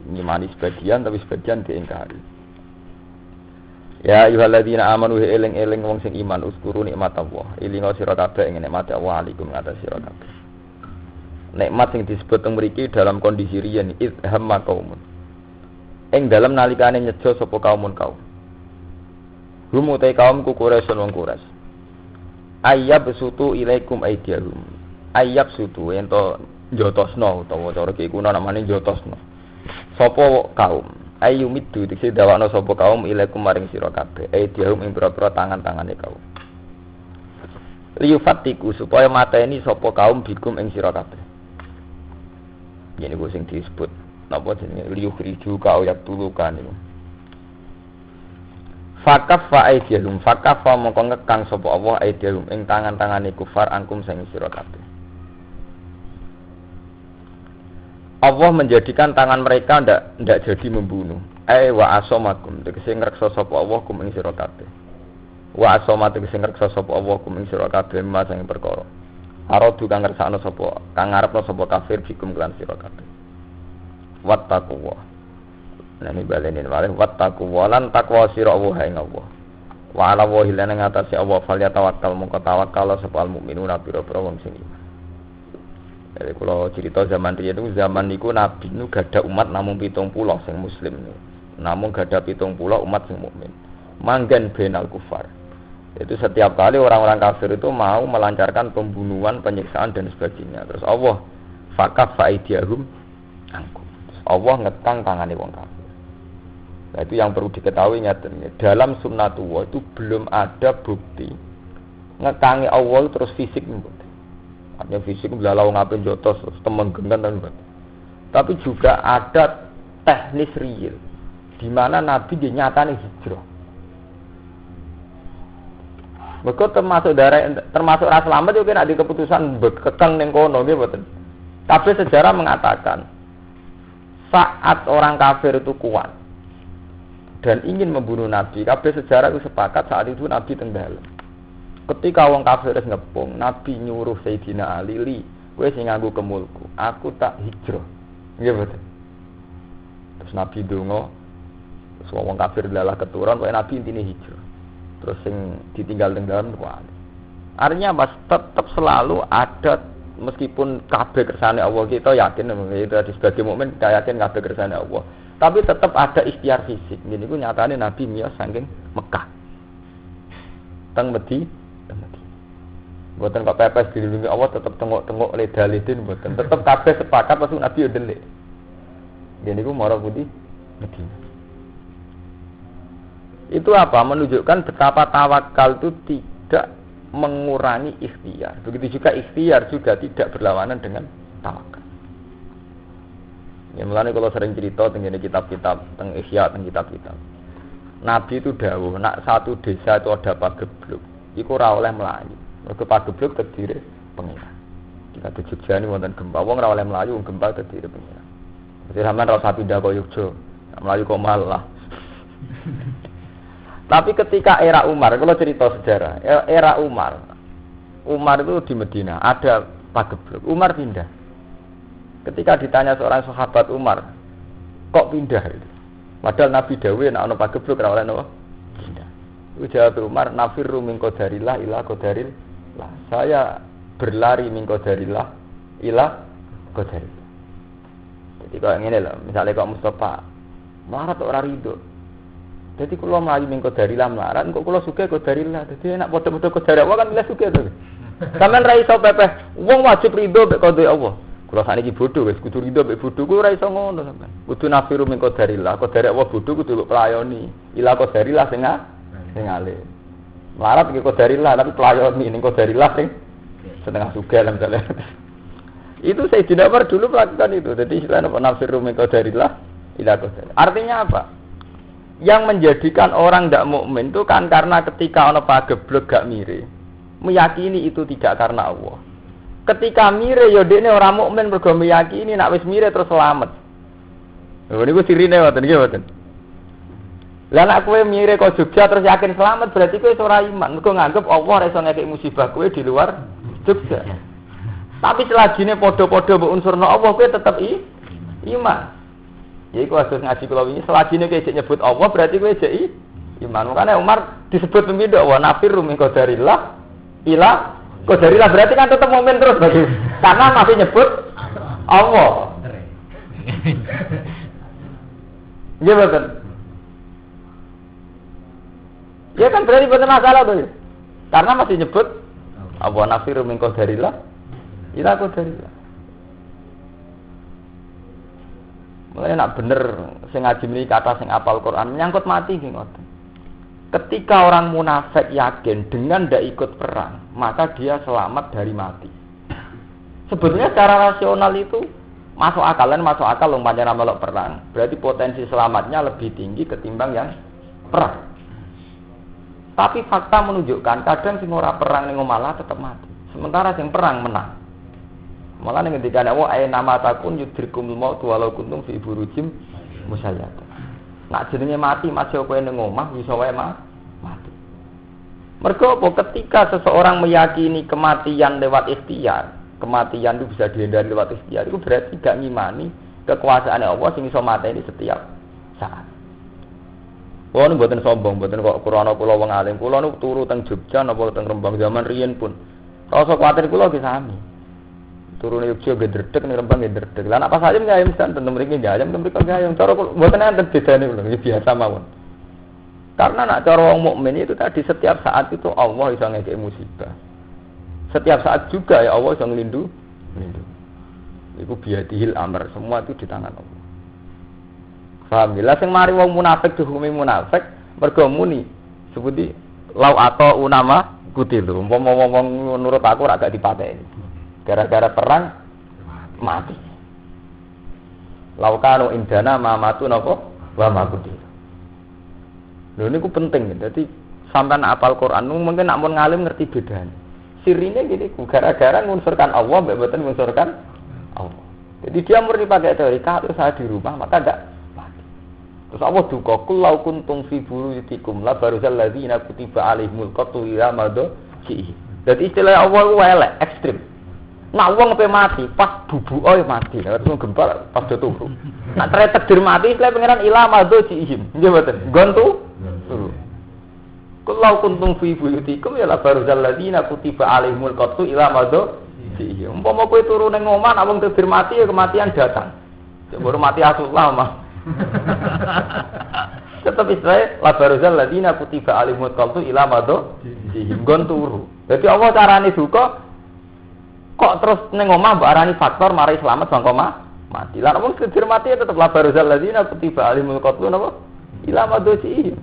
S1: Ngimani sebagian tapi sebagian diingkari. Ya ayyuhalladzina amanu eling-eling wong sing iman uskuru nikmat Allah. Ilinga sira kabeh ing nikmat Allah alaikum ngatas sira kabeh. Nikmat sing disebut teng mriki dalam kondisi riyen idhamma qaumun. Ing dalam nalikane nyejo sapa kaumun kaum. Humutai kaum ku Quraisy wong Quraisy. Ayyab sutu ilaikum aidiyahum. Ayyab sutu ento njotosno utawa cara iki kuna namane njotosno. Sapa kaum? Ayyumidu dikse dawakno sapa kaum ilaikum maring sira kabeh. Aidiyahum ing pira-pira tangan-tangane kaum. Liyufatiku supaya mateni sapa kaum bikum ing sira kabeh. Yen iku sing disebut napa jenenge liyukhriju ka ayat tulukan niku. Fakaffa aidiyahum fakaffa mongko ngekang sapa Allah aidiyahum ing tangan-tangane kufar angkum sing sira kabeh. Allah menjadikan tangan mereka ndak jadi membunuh. Wa asamakum tegese ngreksa sapa Allah kum ing sira kabeh. Wa asama tegese ngreksa sapa Allah kum ing sira kabeh mas ing perkara. Aradu kang ngersakno sapa kang ngarepno sapa kafir bikum lan sira kabeh. Wattaqwa. Nami balenin malih wattaqu walan taqwa sira Allah ing Allah. Wa ala wahi lan ngatasi Allah fal tawakkal mongko tawakal sapa mukminuna pira-pira wong sing iman. Jadi kalau cerita zaman riyen itu zaman niku Nabi niku gadah umat namung 70 sing muslim niku. Namung gadah 70 umat sing mukmin. Manggen benal kufar. Itu setiap kali orang-orang kafir itu mau melancarkan pembunuhan, penyiksaan dan sebagainya. Terus Allah fakaf faidiyahum angkum. Allah ngekang tangane wong kafir. Nah, itu yang perlu diketahui nyatanya. Dalam sunnatullah itu belum ada bukti ngekangi Allah terus fisik mboten. Artinya fisik belalau ngapain jotos terus temenggengan dan mboten. Tapi juga ada teknis real di mana Nabi dinyatane hijrah. Mergo termasuk ras selamat yo kena di keputusan kekang ning kono nggih mboten. Tapi sejarah mengatakan saat orang kafir itu kuat dan ingin membunuh Nabi, kabeh sejarah itu sepakat saat itu Nabi tenggelam. Ketika wong kafir wis ngepung, Nabi nyuruh Sayyidina Ali, kowe sing nganggo kemulku, aku tak hijrah. Nggih betul. Terus Nabi ndonga, terus wong kafir lalah keturun, kowe Nabi intine hijrah. Terus sing ditinggal tenggelam kuwi. Artinya pas tetap selalu ada meskipun kabeh kersane Allah kita yakin itu sebagai mukmin kita yakin kabeh kersane Allah. Tapi tetap ada ikhtiar fisik. Ini ku nyatane Nabi miyos saking Mekah. Teng Medi. Mboten kok pepes dilindungi Allah tetap tengok-tengok ledalidin mboten. Tetap kabeh sepakat pas Nabi yo delik. Ini ku mara putih Medi. Itu apa? Menunjukkan betapa tawakal itu tidak mengurangi ikhtiar. Begitu juga ikhtiar juga tidak berlawanan dengan tawakal. Ya mulane kalau sering cerita tentang kitab-kitab tentang Ihya tentang kitab-kitab. Nabi itu dawuh, nak satu desa itu ada pagebluk, iku ora oleh mlayu. Mergo pagebluk terdiri pengiran. Kita di Jogja ini wonten gempa, wong ora oleh mlayu, gempa terdiri pengiran. Jadi sampean ora usah pindah kaya Jogja, mlayu kok malah. Tapi ketika era Umar, kalau cerita sejarah, era Umar itu di Medina ada pagebluk, Umar pindah. Ketika ditanya seorang sahabat Umar, kok pindah itu? Padahal Nabi dawuh nek ana pagebluk ora oleh napa Ujar Umar, nafirru min qadarillah ila qadarillah. Saya berlari min qadarillah ila qadarillah. Jadi kalau ngene lho, misalnya kok Mustafa melarat ora rido. Jadi kula mlayu min qadarillah melarat, kok kula sugih qadarillah. Dadi enak padha-padha qadar Allah kan milih sugih to. Sampeyan ra iso pepeh, wong wajib rido mek qadar Allah. Kula sakniki bodho wis kudu rido mek bodho kuwi ora iso ngono sampeyan. Kudu nafiru min qadarillah, qadar Allah bodho kudu mbok pelayoni. Ila qadarillah sing alim. Melarat iki qadarillah tapi pelayoni ning qadarillah sing setengah sugih lah misalnya. Itu Sayyidina Umar dulu melakukan itu. Jadi istilahnya apa nafiru min qadarillah ila qadarillah. Artinya apa? Yang menjadikan orang tidak mukmin itu kan karena ketika ana pageblek gak mire, meyakini itu tidak karena Allah. Ketika mire ya dekne ora mukmin mergo meyakini nek wis mire terus selamat. Lha niku sirine ngoten nggih mboten. Lah nek kowe mire kok Jogja terus yakin selamat berarti kowe ora iman. Mergo nganggep Allah ora iso ngekeki musibah kowe di luar Jogja. Tapi selajine padha-padha mbok unsurna Allah kowe tetep iman. Ya iku asus ngaji kula wingi selajine kowe isih nyebut Allah berarti kowe isih iman. Makane Umar disebut pemimpin wa nafiru min qadarillah ila qadarillah berarti kan tetep mukmin terus bagi. Karena masih nyebut Allah. Nggih mboten. Ya kan berarti benar masalah tuh. Karena masih nyebut Allah nafiru min qadarillah ila qadarillah. Mulai nak bener sing ngaji mriki kata sing apal Quran menyangkut mati nggih ngoten. Ketika orang munafik yakin dengan tidak ikut perang, maka dia selamat dari mati. Sebetulnya secara rasional itu masuk akal wong pancen melok perang. Berarti potensi selamatnya lebih tinggi ketimbang yang perang. Tapi fakta menunjukkan kadang sing ora perang ning malah tetap mati. Sementara sing perang menang. Malah ning ketika ana wae nama takun yudrikumul maut walau kuntum fi burujim musyayyad. Nak jenenge mati masih kowe ning omah iso wae mati. Mergo apa ketika seseorang meyakini kematian lewat ikhtiar, kematian itu bisa dihindari lewat ikhtiar, itu berarti gak ngimani kekuasaan Allah sing iso mateni setiap saat. Kulo nu mboten sombong, mboten kok krana kula wong alim. Kula nu turu teng Jogja napa teng Rembang zaman riyen pun. Rasa kuwatir kula ki sami. Turune Jogja gedredeg ning Rembang gedredeg. Lah nek pas ayam ya ayam tenan mriki nggih ayam mriki nggih ayam. Cara kula mboten enten bedane kula, biasa mawon. Karena nak cara wong mukmin itu tadi setiap saat itu Allah iso ngekeki musibah. Setiap saat juga ya Allah iso nglindungi. Iku biadihil amr, semua itu di tangan Allah. Paham ya? Lah sing mari wong munafik dihukumi munafik mergo muni sebuti lau atau unama kutilu. Umpama wong nurut aku ora gak dipateni. Gara-gara perang mati. Lau kanu indana mamatu napa wa ma kutilu. Lho niku penting. Dadi sampean apal Quran mungkin nak mun ngalim ngerti bedane. Sirine gini gara-gara ngunsurkan Allah mbek mboten ngunsurkan Allah. Jadi dia murni pakai teori kalau saya di rumah maka enggak terus Allah duka kullau kuntum fi buruyutikum la baruzal ladzina kutiba alaihimul qatlu ila madji'i. Dadi istilah Allah ku elek ekstrem. Nak wong pe mati pas bubuke mati, terus gempal pas do turu. Nak takdir mati istilah pangeran ila madji'ihim. Nggih mboten? Gontu turu. Kullau kuntum fi buruyutikum ya la baruzal ladzina kutiba alaihimul qatlu ila madji'ihim. Umpama kowe turu ning omah nak wong takdir mati ya kematian datang. Coba mati asullah mah. Tetap Israel la baruzal ladina kutiba alimut qaltu ila mado dihinggon turu. Jadi Allah carane duka kok terus ning omah mbok arani faktor mari selamat bang koma mati. Lah wong kedir mati ya tetep la baruzal ladina kutiba alimul qaltu napa ila mado dihing.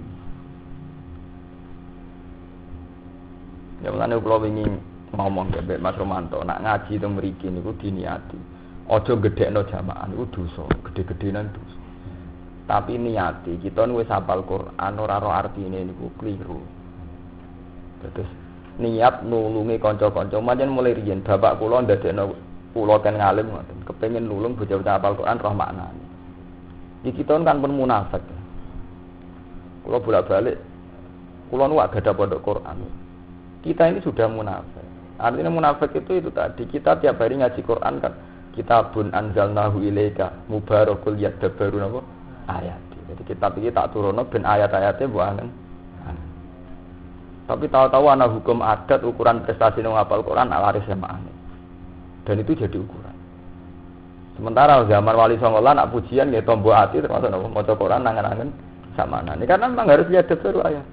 S1: Ya mulane kula wingi ngomong mbek Mas Romanto nak ngaji teng mriki niku diniati. Aja gedhekno jamaah niku dosa, gede-gedenan dosa. Tapi niati kita wis hafal Quran ora ro artine niku kliru. Terus niat nulungi kanca-kanca pancen mulai riyen bapak kula ndadekno kula kan ngalim ngoten, kepengin nulung bocah-bocah hafal Quran roh maknane. Iki kita kan pun munafik. Kula bolak-balik kula nu gak ada pondok Quran. Kita ini sudah munafik. Artinya munafik itu tadi kita tiap hari ngaji Quran kan kitabun anzalnahu ilaika mubarakul yadabbarun apa ayat. Jadi kitab iki tak turono ben ayat-ayate mbok angen.
S2: Tapi tahu-tahu ana hukum adat ukuran prestasi nang hafal Quran laris samaane. Dan itu jadi ukuran. Sementara zaman Wali Songo nak pujian ya tombo ati termasuk maca Quran nangen-nangen samaane. Ini karena memang harus lihat daftar ayat.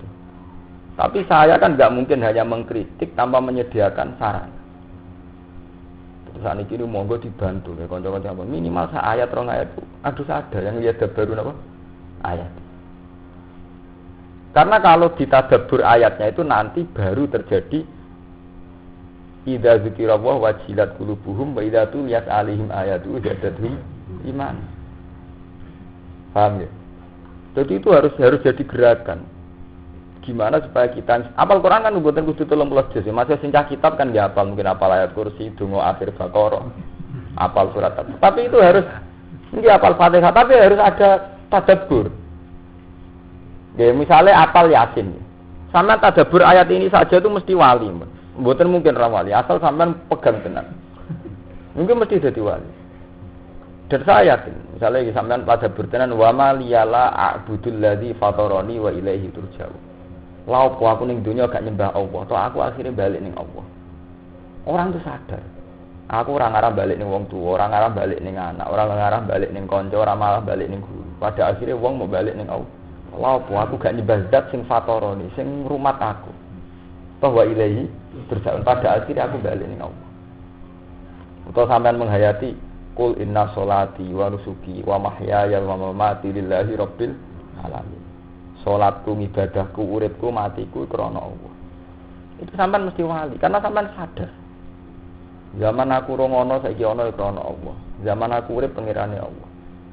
S2: Tapi saya kan nggak mungkin hanya mengkritik tanpa menyediakan saran. Saat ini monggo dibantu ya kanca-kanca apa minimal sak ayat rong ayat. Aduh sadar yang lihat baru napa ayat. Karena kalau ditadabbur ayatnya itu nanti baru terjadi idza dzikirallah wajilat qulubuhum wa idza tuliyat alaihim ayatu zadatuhum iman. Paham ya? Jadi itu harus jadi gerakan. Gimana supaya kita apal Quran kan mboten kudu 30 juz. Masih sing kitab kan nggak hafal, mungkin hafal ayat kursi, donga akhir Baqarah, hafal surat. Tapi itu harus nggih hafal Fatihah, tapi harus ada tadabbur. Ya misalnya hafal Yasin. Sampeyan tadabbur ayat ini saja itu mesti wali. Mboten mungkin ra wali, asal sampeyan pegang tenan. Mungkin mesti jadi wali. Dan saya yakin, misalnya sampeyan tadabbur tenan wa ma liyala a'budul ladzi fatarani wa ilaihi turja'un. Lah opo aku ning dunya gak nyembah Allah, toh aku akhirnya balik ning Allah. Orang itu sadar. Aku ora ngarah balik ning wong tuwa, ora ngarah balik ning anak, ora ngarah balik ning kanca, ora malah balik ning guru. Pada akhirnya wong mau balik ning Allah. Lah opo aku gak nyembah zat sing fatarani, sing ngrumat aku. Toh wa ilahi turja'un. Pada akhirnya aku balik ning Allah. Utawa sampean menghayati Qul inna sholati wa nusuki wa mahyaya wa mamati lillahi rabbil alamin. Salatku, ibadahku, uripku, matiku krana Allah. Itu sampean mesti wali karena sampean sadar. Zaman aku ora ngono saiki ana krana Allah. Zaman aku urip pangerane Allah.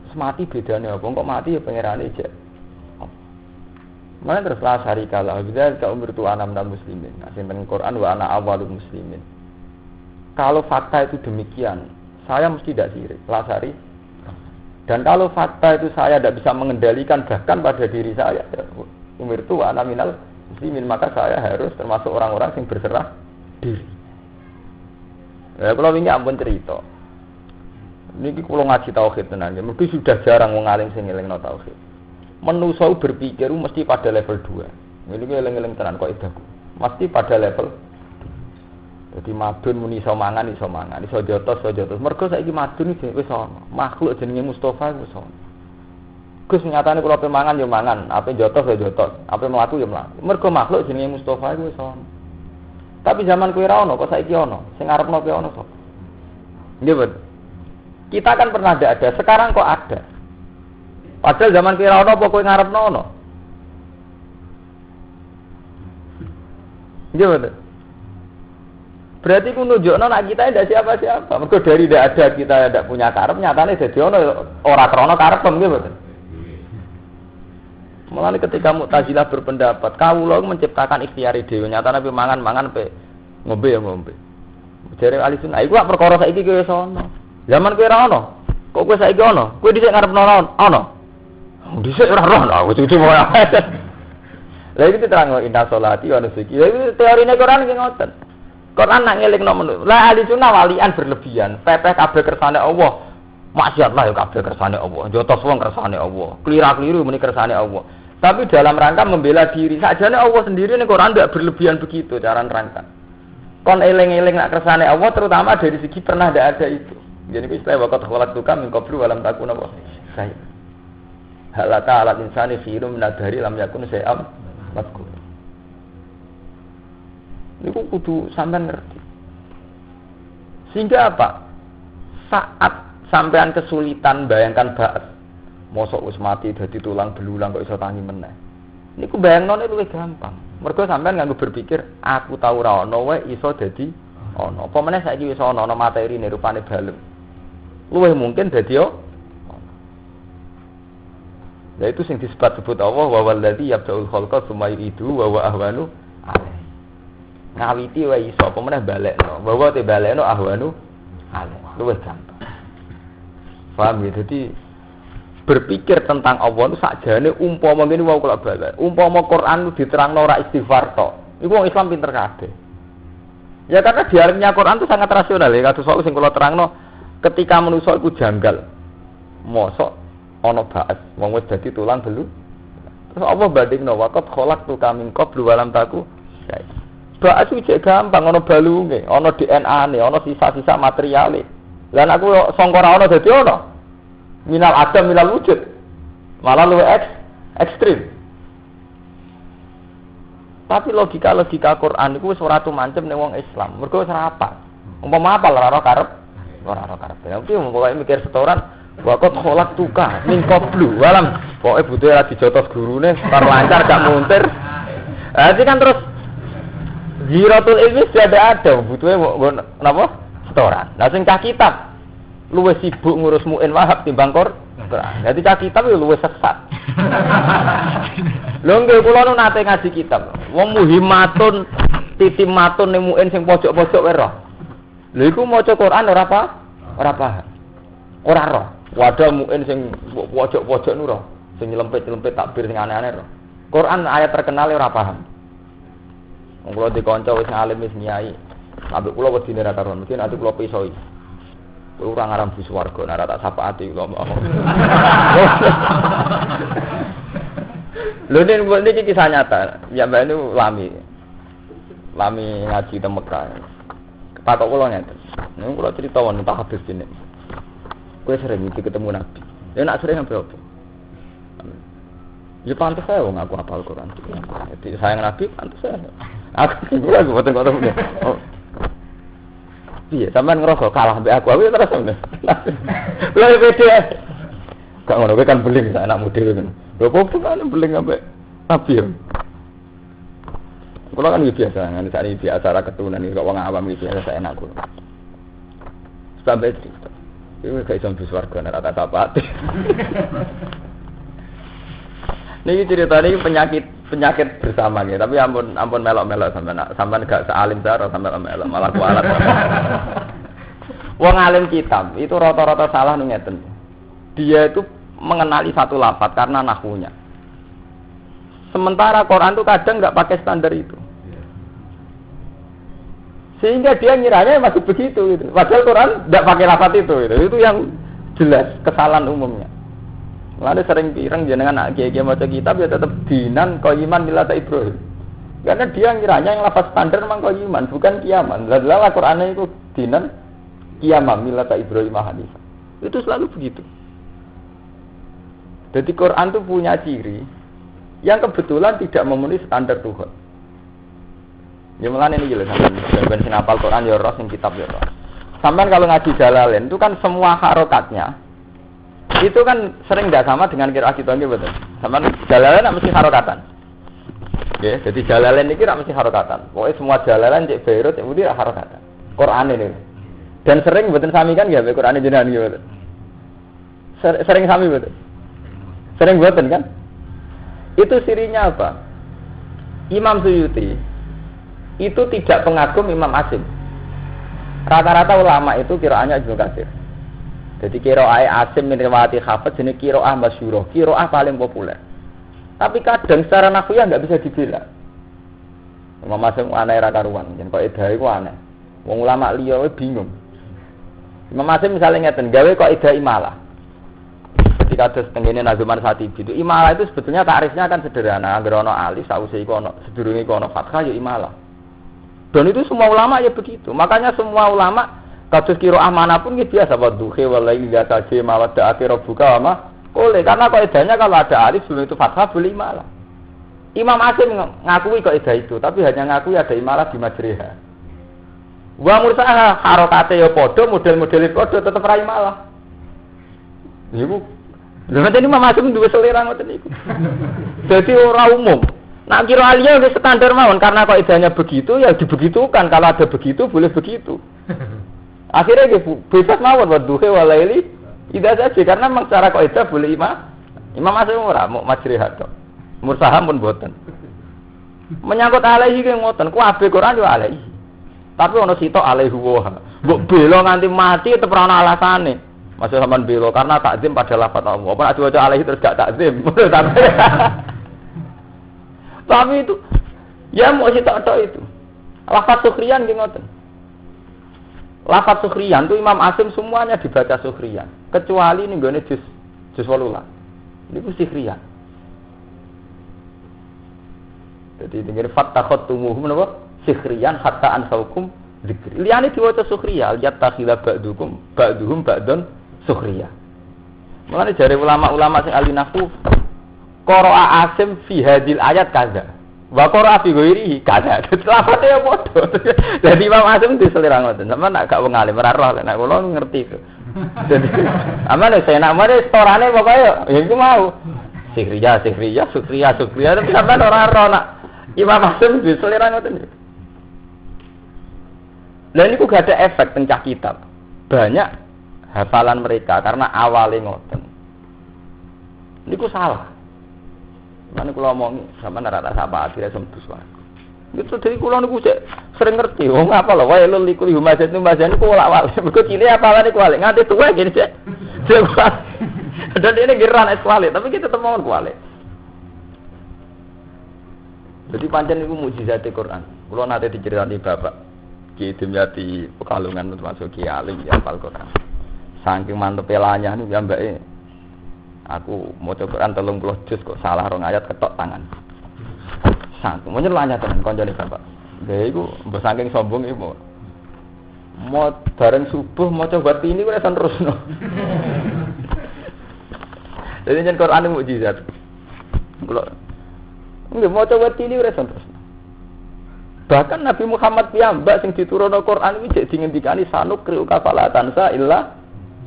S2: Terus mati bedane apa? Kok mati ya pangerane jek. Mana terus la syarikalah bidzal ka umurtu anam dan muslimin. Nah, sing teng Quran wa ana awwalul muslimin. Kalau fakta itu demikian, saya mesti tidak sirik, lasari. Dan kalau fakta itu saya tidak bisa mengendalikan bahkan pada diri saya, umur tua, nominal muslimin, maka saya harus termasuk orang-orang yang berserah diri. Ya, kalau ini ampun cerita. Ini kalau ngaji tauhid tenan, mungkin sudah jarang mengalim sing ngelingno tauhid. Manusa berpikir mesti pada level 2. Ini eling-eling tenan kok idaku. Mesti pada level. Jadi madun muni iso mangan, iso jotos. Mergo saiki madun iki wis ana. Makhluk jenenge Mustofa wis ana. Gus nyatane kula pe mangan ya mangan, ape jotos ya jotos, ape mlaku ya mlaku. Mergo makhluk jenenge Mustofa wis ana. Tapi zaman kuwi ra ono, kok saiki ono. Sing ngarepno kuwi ono sapa? Nggih, betul. Kita kan pernah ada, sekarang kok ada. Padahal zaman kuwi ra ono apa kowe ngarepno ono? Nggih, betul. Berarti ku nunjukno nek kita ndak siapa-siapa. Mergo dari ndak ada kita ndak punya karep, nyatane dadi ono ora krana karep nggih mboten. Mulane ketika Mu'tazilah berpendapat, kawula menciptakan ikhtiari dhewe, nyatane pe mangan-mangan pe ngombe ya ngombe. Jare ahli sunnah iku lak perkara saiki kowe wis ono. Zaman kowe ora ono. Kok kowe saiki ono? Kowe dhisik ngarepno ono. Dhisik ora ono, wis itu wae. Lah iki diterangno inna sholati wa nusuki. Ya iki teorine Quran ki ngoten. Quran nak ngelingno menurut. Lah ahli sunnah walian berlebihan, pepeh kabeh kersane Allah. Maksiat lah ya kabeh kersane Allah. Jotos wong kersane Allah. Kelira-keliru muni kersane Allah. Tapi dalam rangka membela diri, sajane Allah sendiri ning Quran ndak berlebihan begitu cara nerangkan. Kon eling-eling nak kersane Allah terutama dari segi pernah ndak ada itu. Jadi istilah waqat khalaqtuka min qablu wa lam takun apa? Saya. Halata alat insani khairum min adhari lam yakun syai'am madkur. Niku kudu sampean ngerti. Sehingga apa? Saat sampean kesulitan bayangkan ba'at. Mosok wis mati dadi tulang belulang kok iso tangi meneh. Niku bayangnone luwih gampang. Mergo sampean nganggo berpikir aku tau ora ana wae iso dadi ana. Apa meneh saiki wis ana materine rupane balem. Luwih mungkin dadi yo. Ya itu sing disebut Allah wa wallazi yabda'ul khalqa tsumma yu'idu wa huwa ahwanu alaih. Ngawiti wae iso apa meneh balekno. Bahwa te balekno ahwanu alaih. Luwih gampang. Paham ya? Jadi berpikir tentang Allah itu sakjane umpama ngene wae kula balik. Umpama Quran itu diterangno ora istighfar tok. Iku wong Islam pinter kabeh. Ya karena dialognya Quran itu sangat rasional ya. Kados sing kula terangno ketika manusa iku janggal. Mosok ana ba'at wong wis dadi tulang belu. Terus Allah bandingno waqat khalaqtu ka min qablu wa lam taku Ba'su jek gampang ana balunge, ana DNA-ne, ana sisa-sisa materiale. Lah aku sangka ora ana dadi ana. Minal adam minal wujud. Malah luwih ekstrim. Tapi logika Quran iku wis ora tumancep ning wong Islam. Mergo wis ora apal. Umpama apal ora karep. Tapi pokoke mikir setoran wakot kholak tuka min qablu walam. Pokoke butuhe ora dijotos gurune, bar lancar gak muntir. Jadi kan terus Ziratul ilmi sudah ada, butuhnya napa? Setoran. Nah sing cah kitab luwih sibuk ngurus muin wahab timbang Quran. Jadi cah kitab yo luwih sesat. Lho nggih kula nu nate ngaji kitab. Wong muhimmatun titimatun ning muin sing pojok-pojok wae roh. Lha iku maca Quran ora apa? Ora paham. Ora roh. Wadah muin sing pojok-pojok nu roh. Sing nyelempit-nyelempit takbir sing aneh-aneh roh. Quran ayat terkenal ora paham. Wong kula dikanca wis ngalim wis nyai. Ambek kula wedine ra karuan, mungkin ati kula pisoi. Kuwi ora ngaram bis warga, nek tak sapati kula mau. Lho ini kisah nyata. Ya mbak ini lami ngaji teng Mekah. Patok kula ngeten. Niku kula crita wonten tak habis dene. Kowe sering iki ketemu Nabi. Ya nak sering apa? Ya pantes saya wong aku hafal Quran. Jadi sayang Nabi pantes saya. Aku boten-boten. Oh. Piye sampean ngerasa kalah mbek aku terus sampe. Lha beda. Gak ngono kowe kan beling sak anak model kan. Lho opo kan beling ambek Nabi. Kula kan biasa ngene sak iki biasa ketunan iki kok wong awam iki biasa sak enak kula. Sampai cerita. Iku gak iso bis warga nek ora tapati. Niki ceritane penyakit bersama gitu. Tapi ampun melok-melok sampean gak sealim cara sampean melok malah kualat. Wong alim kitab itu rata-rata salah nih ngeten. Dia itu mengenali satu lafaz karena nahwunya. Sementara Quran itu kadang nggak pakai standar itu. Sehingga dia ngiranya masih begitu gitu. Padahal Quran nggak pakai lafaz itu gitu. Itu yang jelas kesalahan umumnya. Lalu sering pireng jenengan nak kiai-kiai maca kitab ya tetap dinan qaiman millata Ibrahim. Karena dia ngiranya yang lafaz standar memang qaiman, bukan kiaman. Lalu Al-Qur'an itu dinan qiyamah millata Ibrahim hanifah. Itu selalu begitu. Jadi Quran itu punya ciri yang kebetulan tidak memenuhi standar Tuhan. Ya mulane ini jelas sampean sinapal Quran ya roh sing kitab ya roh. Sampean kalau ngaji Jalalain itu kan semua harokatnya itu kan sering tidak sama dengan qiraat kita nggih betul. Sampeyan Jalalain mesti harokatan. Nggih, jadi Jalalain iki ra mesti harokatan. Pokoke semua Jalalain cek Beirut cek Budi ra harokatan. Quran ini. Dan sering mboten sami kan nggih Quran jenengan nggih betul. Sering sami betul. Sering mboten kan? Itu sirinya apa? Imam Suyuti itu tidak pengagum Imam Asim. Rata-rata ulama itu qiraatnya Ibnu Katsir. Jadi qiraah Asim min riwayati Hafiz jenis qiraah masyhurah, qiraah paling populer. Tapi kadang secara nahwiyah enggak bisa dibela. Imam Asim aneh ra karuan, yen kok edahe ku aneh. Wong ulama liya bingung. Imam Asim misalnya ngeten, gawe kok edah imalah. Ketika ada tengene Nazuman Satibi itu imalah itu sebetulnya takrifnya kan sederhana, anggere ana alif sause iku ana sedurunge iku ana fathah ya imalah. Dan itu semua ulama ya begitu. Makanya semua ulama kados qiraah manapun iki biasa wadduhi walaili la tajim mawadda akhir buka ama oleh karena kaidahnya kalau ada alif sebelum itu fathah boleh imalah. Imam Asim ngakui kaidah itu tapi hanya ngakui ada imalah di majriha. Wa mursaha harokate ya padha model-modele padha tetep ra imalah. Niku lha ngene Imam Asim duwe selera ngoten niku. Dadi ora umum. Nak kira alia wis standar mawon karena kaidahnya begitu ya dibegitukan kalau ada begitu boleh begitu. Akhirnya bebas mawon wadduhi walaili tidak saja karena memang secara kaidah boleh Imam Asim ora mau majrihat tok. Mursaham pun boten. Menyangkut alaihi ki ngoten, kuwabe Quran yo alaihi. Tapi ana sitok alaihi wa. Mbok bela nganti mati tetep ora ana alasane. Masih sampean bela karena takzim pada lafaz Allah. Apa nek diwaca alaihi terus gak takzim. Tapi itu ya mau sitok tok itu. Lafaz sukriyan ki ngoten. Lafaz sukhriyan itu Imam Asim semuanya dibaca sukhriyan kecuali ning gone juz 18. Niku sukhriyan. Dadi dengir fattakhotumuhum napa sikhriyan hatta ansaukum dzikri. Liyane diwaca sukhriya, yattakhila ba'dukum ba'duhum ba'dun sukhriya. Mulane jare ulama-ulama sing ahli nahwu qara'a Asim fi hadil ayat kaza. Wa qara'a fi ghairihi kaza. Lafate ya padha. Dadi Imam Asim diselira ngoten. Sampeyan nak gak wong alim ora roh nek kula ngerti itu. Dadi amane saya nak mare storane pokoke ya iku mau. Sikriya, sukriya, tapi sampean ora roh nak Imam Asim diselira ngoten. Lah niku gak ada efek teng cah kitab. Banyak hafalan mereka karena awale ngoten. Niku salah. Mana kula omongi sampean ora tak sapa akhire sembus wae. Gitu dari kula niku sering ngerti. Wong apa lho wae lho liku humazat niku wala-wala. Mergo cilik apalane kuwi nganti tuwa gini cek. Dan ini geran es kuali, tapi kita temukan kuali. Jadi pancen itu mukjizat Al-Quran. Kalau nanti diceritani bapak Ki Dimyati Pekalongan termasuk Ki Alim ya hafal Quran. Saking mantep pelanya nih mbake. Aku maca Quran 30 juz kok salah rong ayat ketok tangan. Saking menyen lanya tenan kancane bapak. Lha iku mbok saking sombong iku. Mau bareng subuh maca bati ini wis terusno. Jadi jan Quran itu mukjizat. Kalau nggih maca wati ini ora terus. Bahkan Nabi Muhammad piyambak sing diturunno Quran iki jek dingendikani sanuk kriu kafalatan sa illa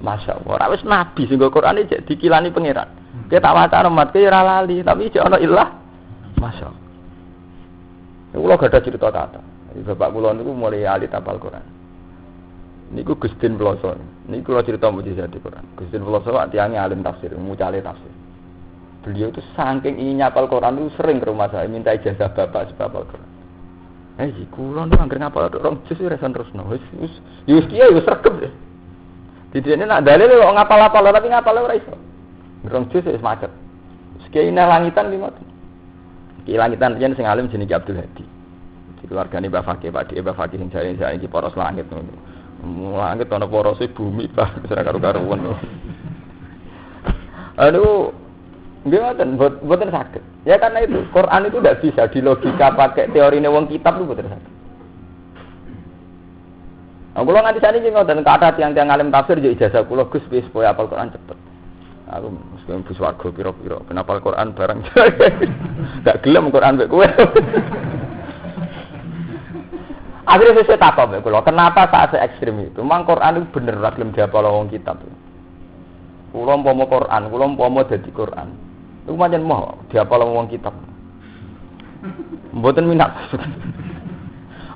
S2: masyaallah. Ora wis nabi sing Quran iki jek dikilani pangeran. Ki tak waca umat ki ora lali, tapi jek ana illah masyaallah. Kula gadah cerita kata. Bapak kula niku mulai ahli hafal Quran. Niku Gustin Veloso. Niku kula cerita mukjizat di Quran. Gustin Veloso atiange alim tafsir, mucale tafsir. Beliau itu saking ingin nyapal Quran itu sering ke rumah saya minta ijazah bapak supaya hafal Quran. Kula niku anggere ngapal rong juz wis terusno. Wis kiye wis regep. Didene nak dalil kok ngapal-apal tapi ngapal ora iso. Rong juz wis macet. Sekiye langitan ki ngoten. Ki langitan yen sing alim jenenge Abdul Hadi. Di keluargane Mbah Fakih, Pak Dik Mbah Fakih sing jare iki poros langit ngono. Langit ana porose bumi Pak, ora karo-karuan. Aduh, mboten saged. Ya karena itu Quran itu tidak bisa dilogika pakai teorine wong kitab itu mboten saged. Aku kula nganti sakniki ngoten kata tiang-tiang alim tafsir yo ijazah kula Gus wis supaya hafal Quran cepet. Aku mesti bus warga pira-pira ben hafal Quran bareng. Gak gelem Quran mek kowe. Akhirnya saya takut ya, kalau kenapa saat saya ekstrim itu? Memang Quran itu bener gelem dihafal wong kitab. Kulo umpama Quran, kulo umpama dadi Quran. Iku pancen mau dihafal wong kitab. Mboten minat.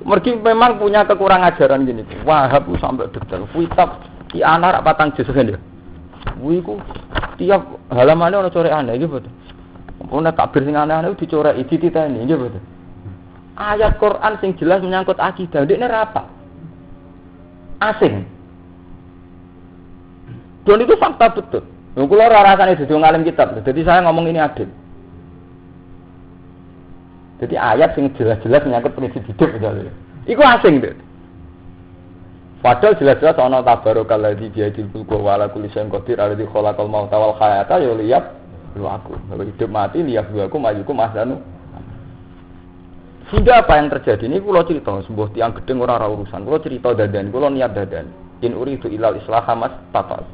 S2: Mergi memang punya kekurangan ajaran gini. Wahab sampai detail. Kitab ki ana rak patang juz kan ya. Kuwi ku tiap halamane ana corekane iki betul. Ono takbir sing aneh-aneh dicoreki dititeni nggih betul. Ayat Quran sing jelas menyangkut akidah, ndekne ra apa. Asing. Dan itu fakta betul. Lha kula ora rasane dadi wong alim kitab, jadi saya ngomong ini adil. Jadi ayat sing jelas-jelas menyangkut prinsip hidup misalnya. Iku asing deh. Padahal jelas-jelas ana tabarakalladzi biyadil mulku wa ala kulli syai'in qadir alladzi khalaqal mauta wal hayata ya liyab luaku. Kalau hidup mati liyab luaku majukum ahsanu. Sehingga apa yang terjadi ini kula cerita sebuah tiang gedeng ora urusan. Kula cerita dadan, kula niat dadan. In uridu ilal islaha mas tatas.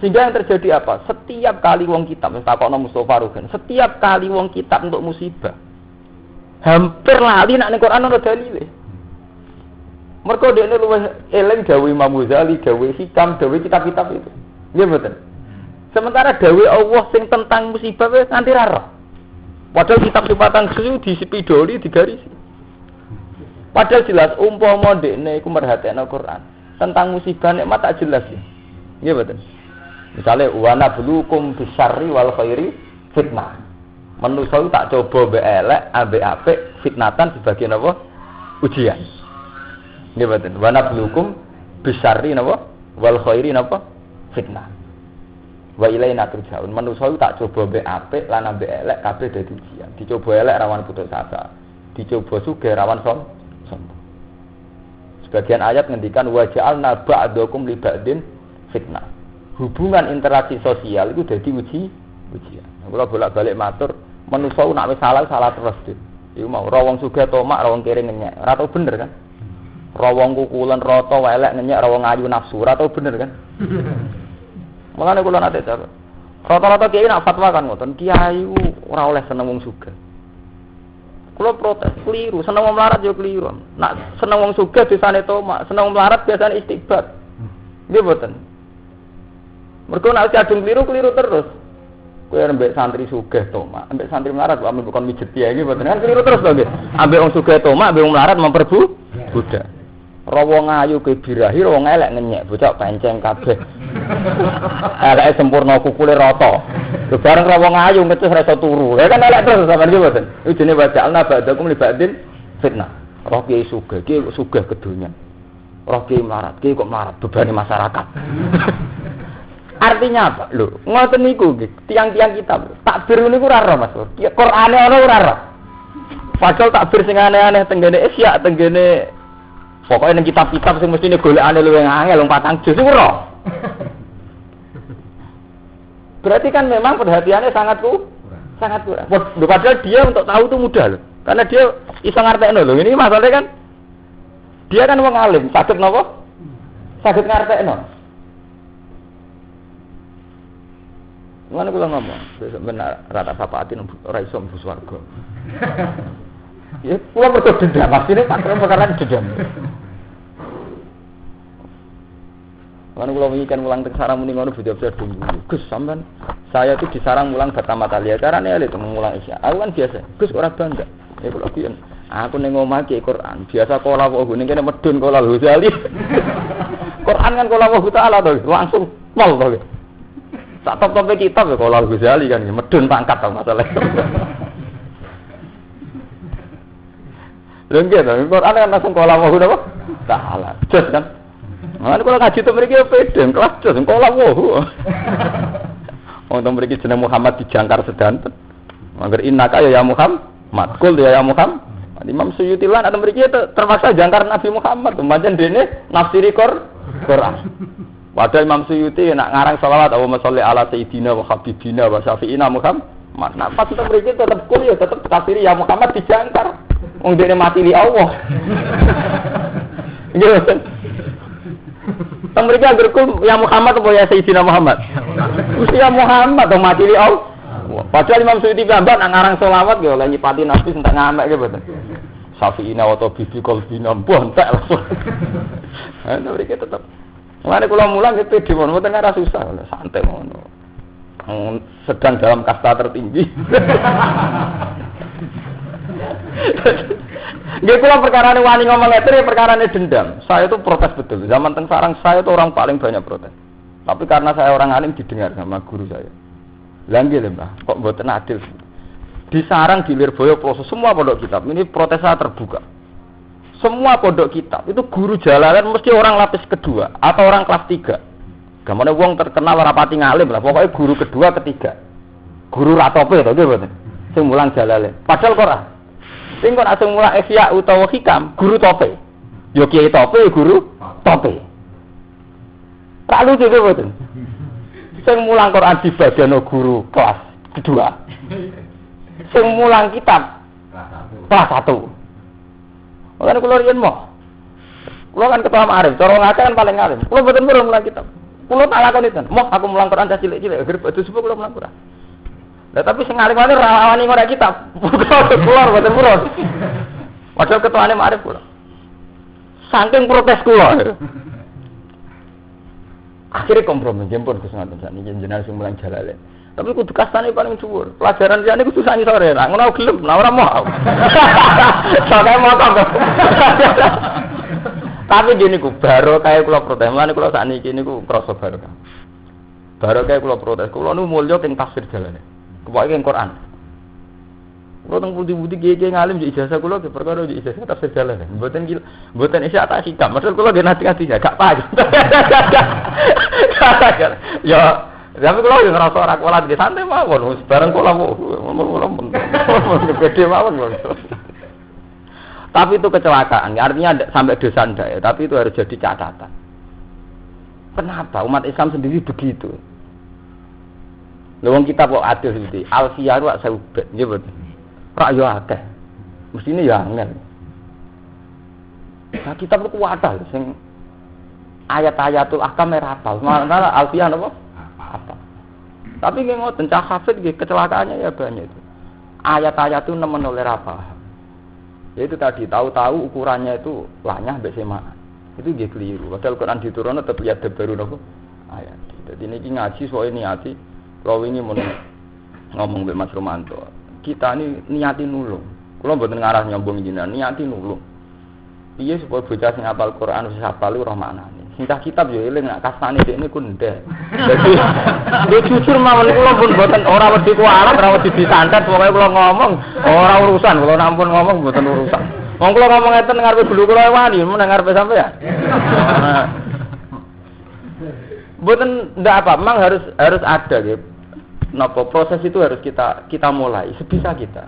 S2: Sehingga yang terjadi apa? Setiap kali wong kitab, takokno Mustofa Rugen, setiap kali wong kitab untuk musibah, hampir lali nek ning Quran ana dalile. Mergo dekne luwih eling dawuh Imam Ghazali, dawuh Hikam, dawuh kitab-kitab itu. Nggih mboten. Sementara dawuh Allah sing tentang musibah wis nganti ra roh. Padahal kitab sifatan susu disepidoli digarisi. Padahal jelas umpama dekne iku merhatekno Quran tentang musibah nikmat tak jelas ya. Nggih mboten. Misale wa nabluukum bisyarri wal khairi fitnah. Manusa tak coba mbek elek ambek apik fitnatan sebagian apa? Ujian. Nggih mboten. Wa nabluukum bisyarri napa? Wal khairi napa? Fitnah. Wa ilaina turja'un. Manusa tak coba mbek apik lan ambek elek kabeh dadi ujian. Dicoba elek rawan putus asa. Dicoba sugih rawan sombong. Sebagian ayat ngendikan wa ja'alna ba'dakum li ba'din fitnah. Hubungan interaksi sosial itu dadi ujian. Kula bolak-balik matur, manusa nek wis salah terus. Iku mau ra wong sugih tomak, ra wong kere ngenyek. Ora tau bener kan? Ra wong kukulen rata elek ngenyek, ra wong ayu nafsu, ora tau bener kan? Mulane kula nate jawab. Rata-rata kiai nak fatwa kan ngoten, kiai ora oleh seneng wong sugih. Kula protes, keliru, seneng wong melarat yo keliru. Nak seneng wong sugih desane tomak, seneng wong melarat biasane istighfar. Nggih mboten. Mergo nek kadung keliru terus. Kowe ambek santri sugih tomak, ambek santri melarat kok ambek kon mijet piye iki mboten kan keliru terus to nggih. Ambek wong sugih tomak, ambek wong melarat memperbu budak. Ra wong ayu ke birahi, wong elek ngenyek, bocah penceng kabeh. Eleke sempurna kukule rata. Lho bareng ra wong ayu ngecus ra iso turu. Lah kan elek terus sampean iki mboten. Iki jenenge waja'alna ba'dakum li ba'din fitnah. Roh kiai sugih kedonya. Roh kiai melarat, kiai kok melarat bebani masyarakat. Artinya apa? Lho, ngoten niku nggih, tiang-tiang kitab. Takbir niku ora ora Mas. Qur'ane ana ora ora. Padahal takbir sing aneh-aneh tenggene Isya, tenggene pokoke ning kitab-kitab sing mestine golekane luwih angel wong 4 juz iku ora. Berarti kan memang perhatiannya sangat kurang. Padahal dia untuk tahu itu mudah loh. Karena dia iso ngartekno lho. Ini masalahnya kan dia kan wong alim, saged napa? Saged ngartekno. Mana kula ngomong, besok benar rata sapaatin ora iso mlebu swarga. Ya kula mergo dendam, asline tak kira perkara dendam. Mana kula wingi kan mulang teng sarang muni ngono beda-beda dulu. Gus sampean saya itu disarang mulang Batama Talia carane ya itu mulang Isya. Aku kan biasa. Gus ora bangga. Ya kula piyen. Aku ning omah ki Quran. Biasa kala kok ning kene medun kala Ghazali. Quran kan kala Allah Taala to langsung mol to. Tak top-tope kitab ya kala Ghazali kan medun pangkat to masalah. Lha nggih to Quran kan langsung kala Allah Taala. Jos kan. Mana kalau ngaji tu mereka pede, kelas jos, kalau wah. Untuk mereka jeneng Muhammad dijangkar sedanten. Mager innaka ya Muhammad, kul ya Muhammad. Imam Suyuti lan atau mereka terpaksa jangkar Nabi Muhammad, macam dene nafsiri Quran. Padahal Imam Suyuti nak ngarang selawat Allahumma sholli ala sayyidina wa habibina wa syafi'ina Muhammad. Nah, pas itu mereka tetap kul ya tetap tafsiri ya Muhammad dijangkar. Wong dene mati li Allah. Gitu. Mereka berkul ya Muhammad atau ya Sayyidina Muhammad? Usia Muhammad atau mati li Allah. Padahal Imam Suyuti gambar ngarang selawat ya oleh nyipati Nabi entek ngamek ge mboten. Syafi'ina wa tabibi qalbina mbontek langsung. Nah, mereka tetap. Mulane kula mulang gitu di mon mboten ora susah, santai ngono. Sedang dalam kasta tertinggi. Nggih kula perkarane wani ngomong ngeten perkarane dendam. Saya itu protes betul. Zaman teng sarang saya itu orang paling banyak protes. Tapi karena saya orang alim didengar sama guru saya. Lah nggih lho, Mbah, kok mboten adil. Di sarang di Lirboyo proses semua pondok kitab. Ini protes saya terbuka. Semua pondok kitab itu guru jalanan mesti orang lapis kedua atau orang kelas 3. Gamane wong terkenal ora pati ngalim lah, pokoknya guru kedua ketiga. Guru ratope to nggih mboten. Sing mulang jalale. Padahal Quran. Sing kok asing mulang Ihya utawa Hikam, guru tope. Yo kiai tope, guru tope. Lalu juga betul. Sing mulang Quran dibadano guru kelas kedua. Sing mulang kitab kelas 1. Makane kula riyen moh. Kula kan ketua ma'arif, cara ngake kan paling alim. Kula mboten mulang kitab. Kula tak lakoni ten. Moh aku mulang Quran dah cilik-cilik, akhir batu subuh kula mulang Quran. Lah tapi sing alim-alim ra wani ngorek kitab. Kula mboten purun. Padahal ketuane ma'arif kula. Saking protes kula. Akhirnya kompromi jemput Gus ngoten sakniki jenengan sing mulang jalale. Tapi kudu kastane paling dhuwur. Pelajaran liyane kudu sani sore. Lah ngono gelem, lah ora mau. Sampe motor. Tapi gini ku baro kaya kula protes. Mulane kula sakniki niku krasa barokah. Barokah kula protes. Kula nu mulya teng tafsir jalane. Kepoke ing Quran. Kula teng budi-budi kiye ngalim di ijazah kula ke perkara di ijazah tafsir jalane. Mboten isya tak sikap. Maksud kula ge nati-nati gak paham. Ya, tapi kula yo ngrasa ora kuat ge santai mawon. Bareng kula gede mawon. Tapi itu kecelakaan. Artinya sampai dosa ndak, tapi itu harus jadi catatan. Kenapa umat Islam sendiri begitu? Lha wong kita kok adil iki. Alfiyah wa saubat, nggih mboten. Rak yo akeh. Mestine ya angel. Nah, kitab itu kuwatal sing ayat-ayatul ahkam rapal. Malah alfiah apa? Apa? Tapi nggih ngoten cah hafid nggih kecelakaannya ya banyak itu. Ayat-ayat itu nemen oleh apa? Ya itu tadi tahu-tahu ukurannya itu lanyah mbek semaan. Itu nggih keliru. Padahal Quran diturunno tetep ya baru napa? Ayat. Jadi niki ngaji soal niati kalau wingi mun ngomong mbek Mas Romanto. Kita ini niati nulung. Kula mboten ngarah nyombong jenengan, niati nulung. Piye supaya bocah sing hafal Quran wis hafal ora maknane. Sintah kitab yo eling nek kasane dekne ku ndek. Dadi yo jujur mawon kula pun mboten ora wedi kualat, ora wedi disantet, pokoke kula ngomong ora urusan, kula nampun ngomong mboten urusan. Wong kula ngomong ngeten ngarepe guru kula wani, men ngarepe sampean. Mboten ndak apa, memang harus ada gitu. Napa proses itu harus kita mulai sebisa kita.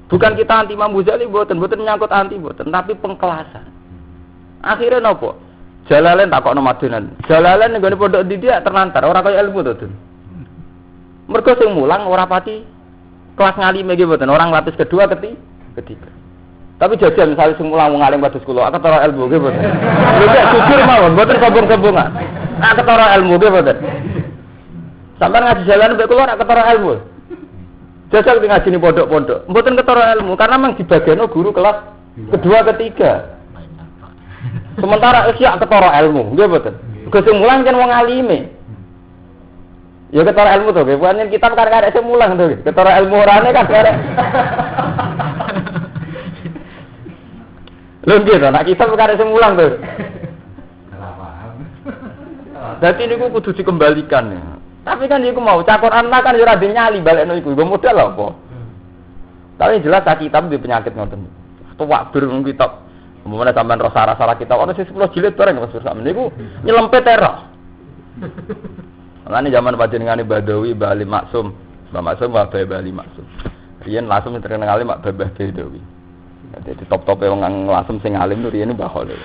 S2: Bukan kita anti Imam Ghazali mboten nyangkut anti mboten, tapi pengkelasan. Akhirnya nopo? Jalalain takokno Madunan. Jalalain nggone pondok didik terlantar, ora kaya ilmu to, Dun. Mergo sing mulang ora pati kelas ngalime nggih mboten, orang lapis kedua ketiga. Tapi jajal misalnya sing mulang ngalim kados kula, ketara ilmu nggih mboten. Lha jujur mawon, mboten sombong-sombongan. Ketara ilmu nggih mboten. Sampeyan ngaji jalan mbek kula ora ketara ilmu. Jajal ngaji ni pondok-pondok, mboten ketara ilmu karena memang dibagiano guru kelas kedua ketiga. Sementara isya ketara ilmu, nggih mboten. Gus sing mulang jan wong alime. Ya ketara ilmu to, nggih. Pancen kitab karek-karek sing mulang to, ketara ilmu orane kan karek. Lho nggih to, nek kitab karek sing mulang to. Salah paham. Dadi niku kudu dikembalikan ya. Tapi kan iku mau cak Quran kan ya ora dinyali balekno iku. Iku modal apa? Tapi jelas sak kitab di penyakit ngoten. Tuwak bir kitab. Umpamane sampean roh sarah-sarah kitab ana sing 10 jilid bareng Mas Sursa. Niku nyelempet teror. Mulane zaman panjenengane Badawi Bali Maksum, Mbah Maksum wa Bali Maksum. Riyen langsung terkenal alim Mbah Badawi. Dadi top-tope wong langsung sing alim itu riyen Mbah Khalil.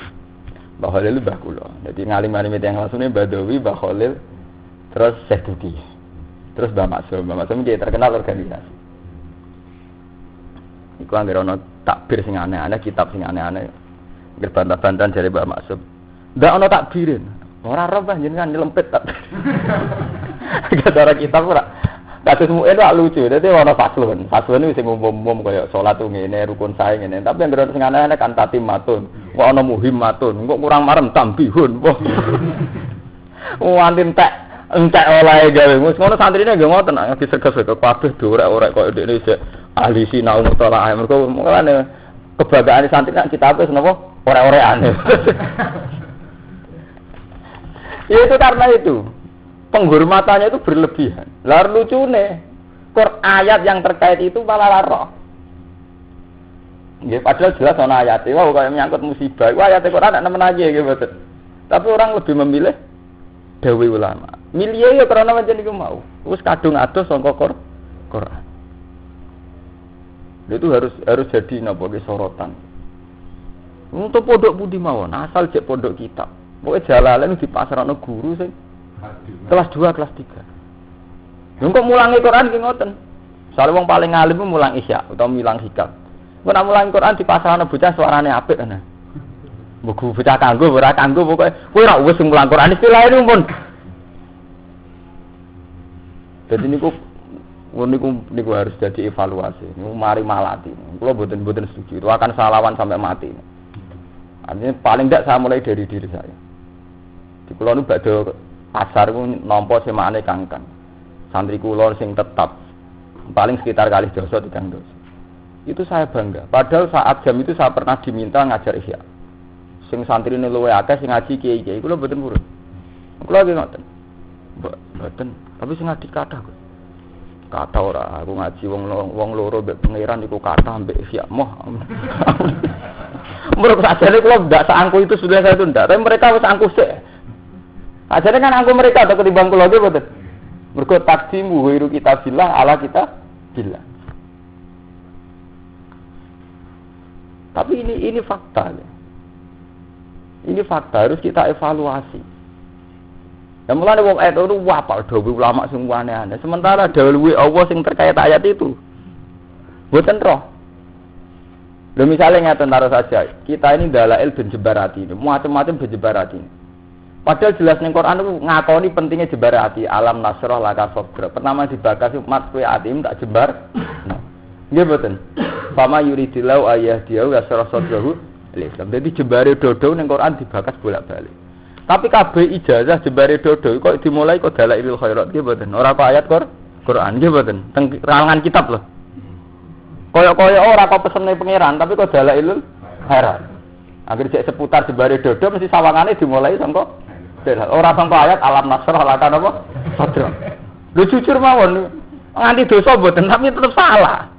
S2: Mbah Khalil Mbah kula. Dadi ngalim-alim yang langsungnya Badawi, Mbah Khalil, terus Syekh Duki. Terus Mbah Maksum. Mbah Maksum dia terkenal organisasi. Iku anggere ana takbir sing aneh-aneh, kitab sing aneh-aneh. Gerbantah-bantahan dari Mbak Maksud. Ndak ana takbirin. Ora roh panjenengan nyelempet takbir. Gara-gara kitab ora. Kados muin ora lucu. Dadi ana faslun. Faslun iki sing umum-umum kaya salat ngene, rukun sae ngene. Tapi yang sing aneh-aneh kan tatimatun. Kok ana muhimmatun. Kok kurang marem tambihun. Wah entek olahe gawe. Wis ngono santrine nggih ngoten. Diserges-serges kabeh dorek-orek koyo dekne sik ahli sinau mutalaah. Mergo mulane kebanggaan santri kan kita wis napa? Ora-orean. Ya itu karena itu penghormatannya itu berlebihan. Lah lucune ayat yang terkait itu malah roh. Nggih padahal jelas ana ayat. Wah kaya menyangkut musibah. Wah ayat Quran nek nemen aja nggih mboten. Tapi orang lebih memilih dawuh ulama. Milih ya karena pancen iku mau. Wis kadung adoh saka Quran. Itu harus jadi napa sorotan. Untuk pondok budi mawon, asal cek pondok kitab. Pokoke Jalalain dipasrahno guru sing kelas 2, kelas 3. Lha kok mulangi Quran ki ngoten. Sale wong paling alim ku mulang Isya utawa mulang hikam. Kok nek mulangi Quran dipasrahno bocah suarane apik ana. Mbok bocah kanggo ora kanggo pokoke kowe ora wis mulang Quran istilah itu pun. Dadi niku harus jadi evaluasi. Niku mari malati. Kula mboten setuju. Itu akan salawan sampai mati. Artinya paling tidak saya mulai dari diri saya. Di kula nu badhe pasar ku nampa semane kangkang. Santri kula sing tetap paling sekitar kali dosa 3 dosa. Itu saya bangga. Padahal saat jam itu saya pernah diminta ngajar Ihya. Sing santrine luwe akeh sing ngaji kiai-kiai kula mboten purun. Kula nggih ngoten. Mboten, tapi sing ngaji kathah kok. Kata ora, aku ngaji wong loro mbek pangeran iku kata mbek Ihya moh. Menurut sajane kula ndak seangku itu sudah saya itu ndak, tapi mereka wis angku sik. Ajane kan angku mereka atau ketimbang kula nggih mboten. Mergo takdimu wiru kita bilang ala kita bilang. Tapi ini fakta. Ini fakta harus kita evaluasi. Ya mulane wong ayat itu wapal dawuh ulama sing aneh-aneh. Sementara dawuh Allah sing terkait ayat itu Mboten roh. Lho misalnya ngeten taruh saja, kita ini dalail ben jebar hati ini, macam-macam ben jebar hati ini. Padahal jelas ning Quran itu ngakoni pentingnya jebar hati, alam nasrah laka sabra. Pertama dibahas mat kuwi atim tak jembar. Nggih mboten. Fama yuridillahu ayyahdiyahu yasrah sadrahu Islam. Jadi jembare dodo ning Quran dibahas bolak-balik. Tapi kabeh ijazah jembare dodo kok dimulai kok dalailul khairat nggih mboten. Ora kok ayat Quran nggih mboten. Teng kalangan kitab lho. Kaya-kaya ora kok pesene pangeran tapi kok dalailul khairat. Akhir cek seputar jembare dodo mesti sawangane dimulai sangka ora sangka ayat alam nasrah laka napa? Sadra. Lho jujur mawon nganti dosa mboten tapi tetap salah.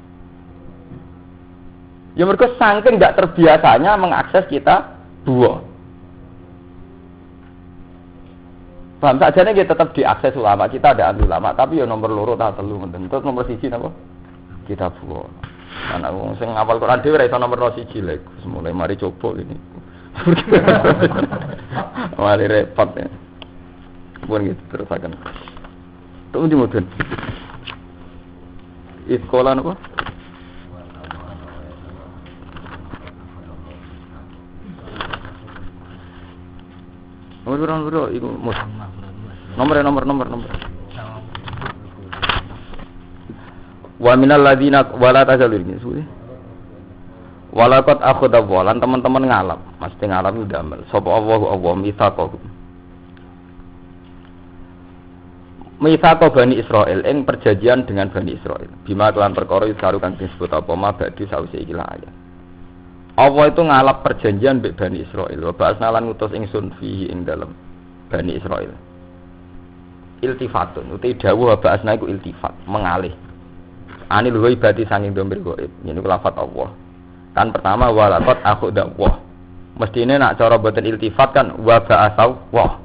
S2: Ya mereka saking nggak terbiasanya mengakses kita dua. Paham saja nih kita tetap diakses ulama, kita ada anti ulama, tapi ya nomor loro tak telu ngeten. Terus nomor siji napa? Kita dua. Anak wong sing ngapal Quran dhewe ora iso nomor siji lek. Mulai mari coba ini. Mari repot ya. Pun gitu terus akan. Tunggu di mudun. Sekolah napa? Nomor iku nomor. Wa minal ladina wala tazalul ini. Walaqad akhadha walan teman-teman ngalap, mesti ngalap itu damel. Sapa Allah mitsaqahu. Mitsaqah Bani Israil ing perjanjian dengan Bani Israil. Bima kelan perkara isaru kang disebut apa ma ba'di sause iki la ayat. Allah itu ngalap perjanjian mbek Bani Israil. Wa ba'asna lan ngutus ingsun fihi ing dalem Bani Israil. Iltifatun uti dawuh wa ba'asna iku iltifat, mengalih. Anil ghaibati sanging domir gaib. Yen iku lafat Allah. Kan pertama walaqad akhadha wa. Mestine nak cara boten iltifat kan wa ba'asau wa.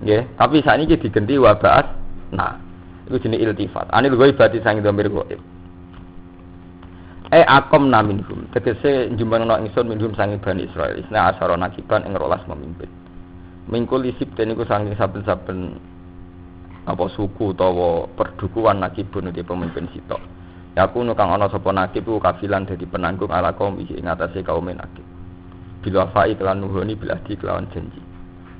S2: Nggih, tapi sakniki digenti wa ba'as. Nah, iku jenenge iltifat. Anil ghaibati sanging domir gaib. Akom naminhum tegese njumbanana ingsun minhum sange Bani Israil isna asara nakiban ing 12 pemimpin mingkul isip niku sange saben-saben apa suku utawa perdukuhan nakibun di pemimpin sitok yakunu kang ana sapa nakib ku kafilan dadi penanggung ala kaum iki ing atase kaum nakib bila fa'i kelan nuhuni bila di kelawan janji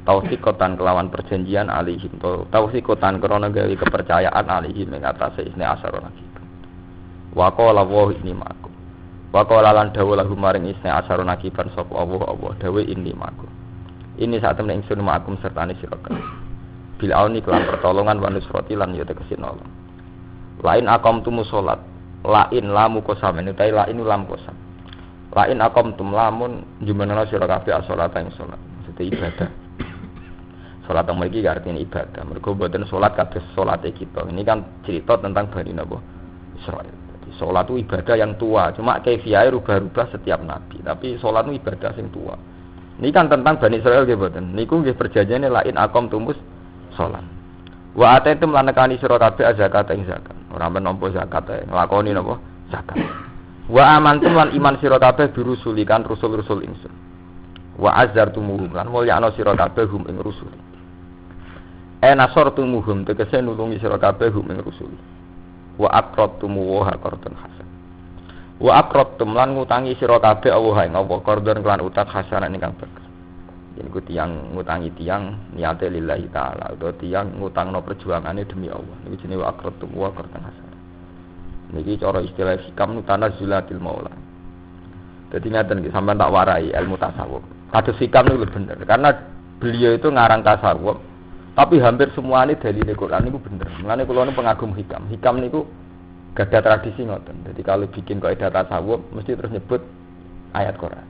S2: tausiqatan kelawan perjanjian alihim tausiqatan krana gawe kepercayaan alihim ing atase isna asara nakib wa qala wa inni ma'akum wa qala lan dawuh lahum maring isna asharun akiban sapa Allah dawuh inni ma'akum ini saat temen ingsun ma'akum sertane sira kabeh bil auni kelan pertolongan wa nusrati lan ya tegese nolong lain aqamtum salat lain lamu qasam utawi lain lam qasam lain aqamtum lamun jumenana sira kabeh salat ing salat maksud ibadah salat yang mriki artinya ibadah mergo mboten salat kados salate kita ini kan cerita tentang Bani Israil. Sholat itu ibadah yang tua, cuma kaifiyahe rubah-rubah setiap nabi. Tapi sholat itu ibadah yang tua. Ini kan tentang Bani Israil nggih mboten. Niku nggih perjanjiane lain akom tumus sholat. Wa ataitum lan nekani sira kabeh zakat ing zakat. Ora menampa zakat nglakoni napa? Zakat. Wa amantum lan iman sira kabeh birusulikan rusul-rusul ingsun. Wa azzartumuhum lan mulyakno sira kabeh hum ing rusul. Nasartumuhum tegese nulungi sira kabeh hum ing rusul. Wa aqradtum wa qardan hasan. Wa aqradtum lan ngutangi sira kabeh Allah ing apa qardan kelan utang hasan ingkang bagus. Yen ku tiyang ngutangi tiyang niate lillahi taala utawa tiyang ngutangno perjuangane demi Allah. Niku jenenge wa aqradtum wa qardan hasan. Niki cara istilah hikam tanazzulatil maula. Dadi ngaten iki sampean tak warai ilmu tasawuf. Kados hikam niku bener karena beliau itu ngarang tasawuf. Tapi hampir semuanya dalile Quran niku bener. Mulane kula niku pengagum hikam. Hikam niku gadah tradisi ngoten. Jadi kalau bikin kaidah tasawuf mesti terus nyebut ayat Quran.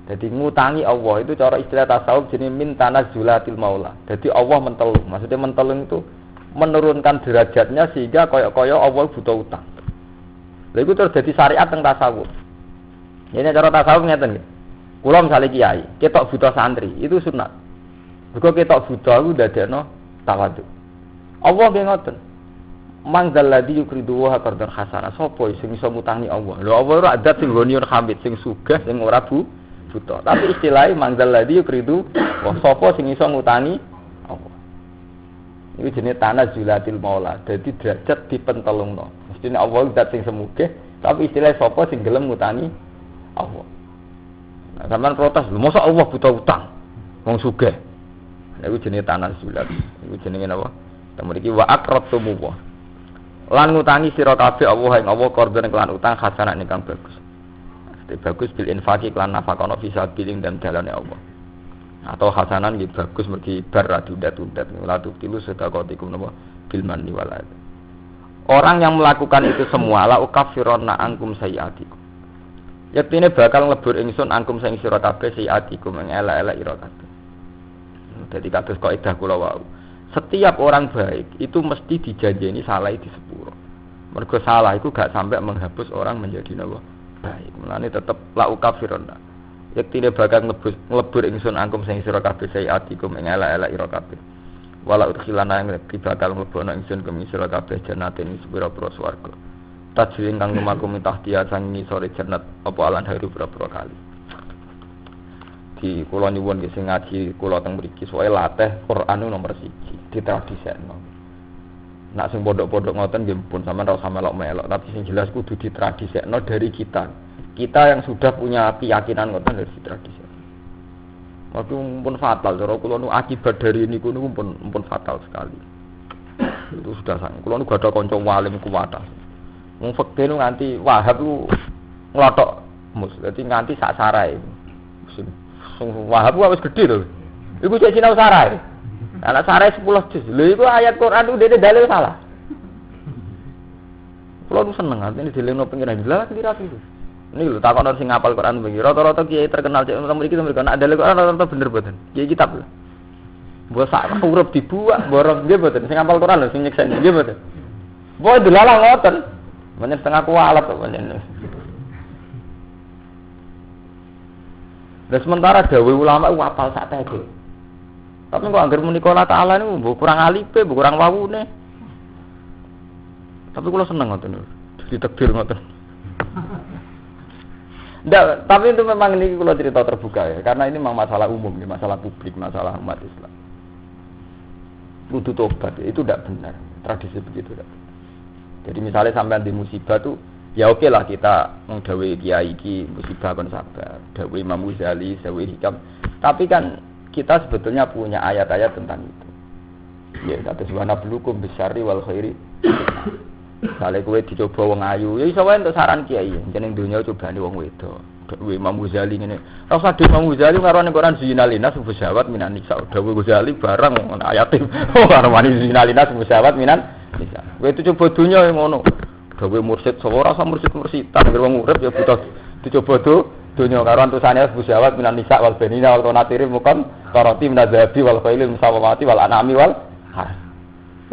S2: Jadi ngutangi Allah itu cara istilah tasawuf jenenge min tanazzulatil maula. Jadi Allah mentelung. Maksudnya mentelung itu menurunkan derajatnya sehingga kaya-kaya Allah butuh utang. Lha iku terus dadi syariat teng tasawuf. Ini cara tasawuf ngeten nggih. Kula misale kiai, ketok buta santri, itu sunat. Mergo ketok buta iku dadekno tawadhu. Allah nggih ngoten. Mangzal ladzi yukridu wa qardan hasana. Sopo sing iso ngutangi Allah? Lho Allah ora adat sing goniun hamid sing sugih sing ora buta. Tapi istilahé mangzal ladzi yukridu wa sopo sing iso ngutangi Allah. Iki jenenge tanazzulatil maula. Dadi derajat dipentelungno. Mestine Allah zat sing semugih Tapi istilah sapa sing gelem ngutangi Allah. Nah, sampean protes, mosok Allah buta utang. Wong sugih. Iku jenenge tanasulat. Iku jenenge napa? Temu iki wa aqratumu wa. Lan ngutangi sira kabeh Allah ing Allah qardhan kelan utang hasanah ingkang bagus. Bagus bil infaqi kelan nafaqana fi sabilin dan dalane Allah. Atau hasanan nggih bagus mergi bar tunda-tunda la tuqilu sedaqatikum napa bil manni wal adha. Orang yang melakukan itu semua la ukafironna angkum sayiatikum. Yaktine bakal nglebur ingsun angkum sing sira kabeh sayiatikum ing elek-elek ira kabeh. Dadi kados kaidah kula wau. Setiap orang baik itu mesti dijanjeni salah di sepuro. Mergo salah itu gak sampai menghapus orang menjadi napa baik. Mulane tetep la ukafironna. Yaktine bakal nglebur ingsun angkum sing sira kabeh sayiatikum ing elek-elek ira kabeh. Wala udkhilana yang bakal mlebono ingsun ke sira kabeh jannatin sepira-pira swarga. Tajwin kang lumaku mitahtiya sang ngisore jannat apa alan haru pira-pira kali. Di kula nyuwun nggih sing ngaji kula teng mriki soe latih Quran nomor 1 ditradisekno. Nak sing pondok-pondok ngoten nggih pun sampean ora usah melok-melok, tapi sing jelas kudu ditradisekno dari kita. Kita yang sudah punya keyakinan ngoten harus ditradisekno. Waktu pun fatal, cara kula nu akibat dari niku pun fatal sekali. Itu sudah sangat. Kula nu gak ada kanca walim kuwata. Wong fikih nu nganti Wahab lu nglothok mus. Dadi nganti sak sarae. Sing Wahab wis gedhe lho. Iku cek sinau sarae. Anak sarae 10 juz. Lho iku ayat Quran dene dalil salah. Kula nu seneng artine dilingno pengiran jelas kira-kira itu. Ini lho takon orang sing ngapal Quran begini. Rata-rata kiai terkenal cek mriki mereka nak dalil Quran rata-rata bener mboten. Kiai kitab lho. Mbok sak huruf dibuak borong nggih mboten. Sing ngapal Quran lho sing nyeksa nggih mboten. Mbok delalah ngoten. Menyang setengah kualat kok menyang. Dan sementara dawuh ulama ku apal sak teke. Tapi kok anggere muni Allah Taala niku mbok kurang alife, mbok kurang wawune. Tapi kula seneng ngoten lho. Ditakdir ngoten. Nggak, tapi itu memang ini kalau cerita terbuka ya, karena ini memang masalah umum, ya, masalah publik, masalah umat Islam. Kudu tobat, itu tidak benar, tradisi begitu tidak benar. Jadi misalnya sampai di musibah tuh, ya oke lah kita mengdawi kiai ki musibah kon sabar, dawi Imam Ghazali, dawi Hikam. Tapi kan kita sebetulnya punya ayat-ayat tentang itu. Ya, kata subhana blukum bisyari wal khairi. Sale kowe dicoba wong ayu, ya iso wae entuk saran kiai. Jeneng donya cobane wong wedok. Dewe Imam Ghazali ngene. Ora usah de Imam Ghazali karo ning Quran zinalina subsyawat minan nisa. Dewe Ghazali barang ngono ayate. Ora wani zinalina subsyawat minan nisa. Kowe itu coba donya ngono. Dewe mursyid sapa ora usah mursyid-mursyid. Tanggir wong urip ya butuh dicoba donya karo antusane subsyawat minan nisa wal banina wal qanatir mukam qarati minadzabi wal khailil musawwamati wal anami wal har.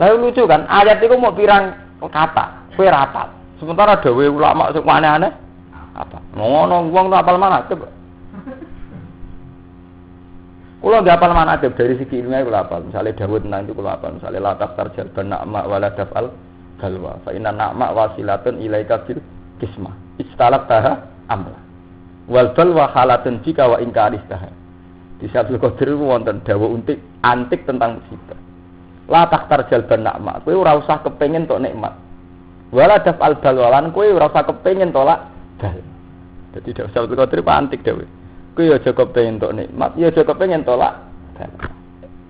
S2: Lah lucu kan ayat iku mau pirang kata, kowe rapat. Sementara dawuh ulama sing aneh-aneh apa? Ngono wong tak apal manatib. Kula nggak apal manatib dari segi ilmiah kula apal. Misale dawuh tentang itu kula apal. Misale la taftar jalban na'ma wala daf'al galwa. Fa inna na'ma wasilatun ilaika bil qismah. Istalaqtaha amla. Wal balwa halatun jika wa ingkaristaha. Di Sabtul Qadir wonten dawuh antik tentang musibah. La takhtar jalban na'ma, kowe ora usah kepengin tok nikmat. Wala daf'al balwalan, kowe ora usah kepengin tolak bal. Dadi dak usah Qadir pantik dhewe. Kowe aja kepengin tok nikmat, ya aja kepengin tolak bal.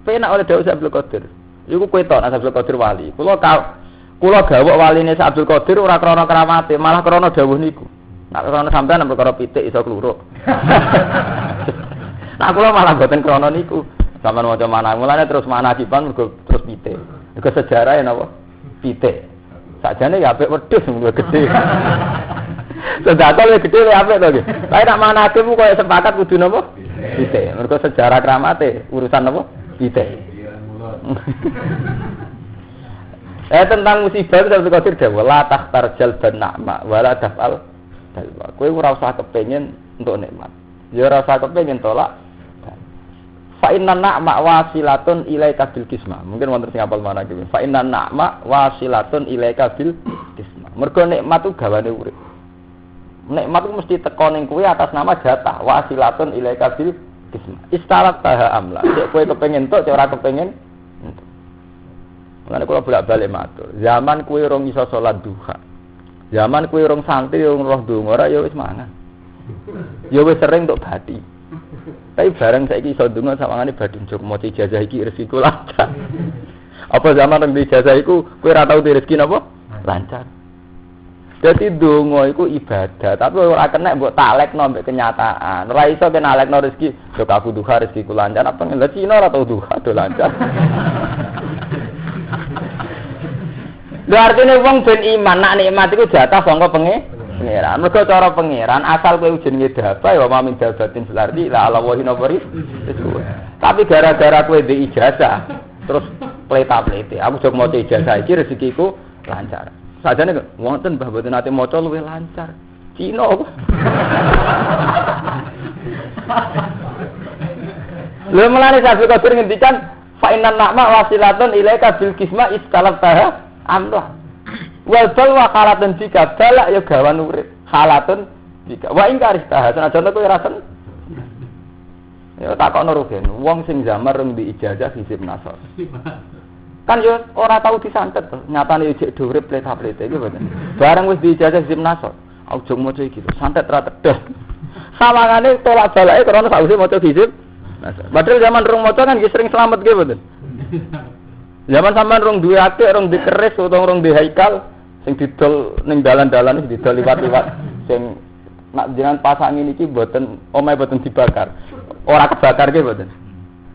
S2: Penak oleh Daud Abdul Qadir. Iku kowe tok Abdul Qadir wali. Kula gawok waline Abdul Qadir ora krana kramate, malah krana dawuh niku. Nek krana sampean nang perkara pitik iso kluruk. Nah kula malah mboten krana niku. Sampeyan maca mana mulane terus manakiban terus pitik. Iku sejarah napa? Pitik. Sakjane ya apik wedhus luwih gedhe. Sedekah luwih gedhe luwih apik to nggih. Lah nek manakib ku koyo sepakat kudu napa? Pitik. Mergo sejarah kramate urusan napa? Pitik. Tentang musibah itu Abdul Qadir dawuh la takhtar jalban na'ma wala daf'al dalwa. Kowe ora usah kepengin untuk nikmat. Ya ora usah kepengin tolak. Fa inna na'ma wasilatun ilaika bil qismah. Mungkin wonten sing apal mana iki. Fa inna na'ma wasilatun ilaika bil qismah. Mergo nikmat ku gawane urip. Nikmat ku mesti teko ning kowe atas nama jatah wasilatun ilaika bil qismah. Istalat taha amla. Cek kowe kepengin tok, cek ora kepengin. Mulane kula bolak-balik matur. Zaman kowe rong iso salat duha. Zaman kowe urung santri urung roh donga ora ya wis mangan. Ya wis sering tok bati. Tapi bareng saiki iso donga sawangane badhe njok maca ijazah iki rezekiku lancar. Apa zaman nang ijazah iku kowe ora tau rezeki napa? Lancar. Dadi donga iku ibadah, tapi ora kena mbok talekno mbek kenyataan. Ora iso kena talekno rezeki, lho aku duha rezekiku lancar apa ngene Cina ora tau duha do lancar. Lha artine wong ben iman nak nikmat iku jatah sangka pangeran. Mergo cara pangeran asal kowe jenenge daba ya mamin dabatin selardi la ala wahi nabari. Tapi gara-gara kowe ndek ijazah terus pleta-plete. Aku jog maca ijazah iki rezekiku lancar. Sajane wonten Mbah mboten ate maca luwih lancar. Cina apa? Lha mulane Sabi Qadir ngendikan fa innan na'ma wasilatun ilaika bil kisma istalabtaha amlah. Wal bal wa khalatun jika balak ya gawan urip. Khalatun jika wa ing karistah senajan kowe rasen. Ya takokno rugen, wong sing zamar rung di ijazah hisib nasor. Kan yo ora tau disantet to. Nyatane yo jek urip pleta-plete iki mboten. Bareng wis di ijazah hisib nasor. Aja maca iki lho, santet ra tedah. Sawangane tolak balake krana sakwise maca hisib nasor. Padahal zaman rung maca kan sering selamat nggih mboten. Zaman sampean rong duwe atik, rong dikeris utawa rong di haikal sing didol ning dalan-dalan iki didol liwat-liwat sing nak jenengan pasang iki mboten omahe mboten dibakar. Ora kebakar nggih mboten.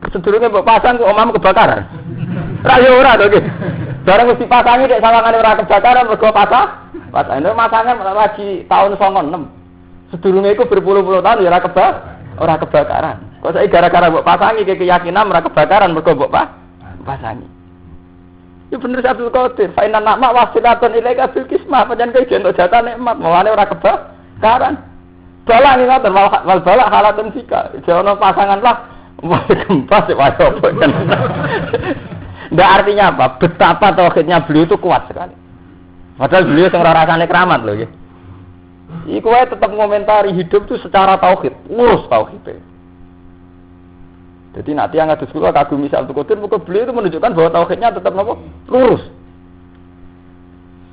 S2: Sedurunge mbok pasang kok omahmu kebakaran. Ra yo ora to nggih. Bareng wis dipasangi nek sawangane ora kebakaran mergo pasang masangan lagi tahun 96. Sedurunge iku berpuluh-puluh tahun ya ora kebakaran. Kok saiki gara-gara mbok pasangi keyakinan ora kebakaran mergo mbok pasangi. Ya bener Abdul Qadir, fa inna na'ma wasilatun ilaika bil kismah, pancen kowe jentuk jatah nikmat, mawane ora kebakaran. Bala ning ngoten wal bala halatun sika. Jono pasangan lah gempa sik wae apa kan. Ndak artinya apa? Betapa tauhidnya beliau itu kuat sekali. Padahal beliau sing ora rasane keramat lho nggih. Iku wae tetep ngomentari hidup itu secara tauhid, lurus tauhid. Jadi nanti yang ada sekolah kagum misal Abdul Qadir, maka beliau itu menunjukkan bahwa tauhidnya tetap apa? Lurus.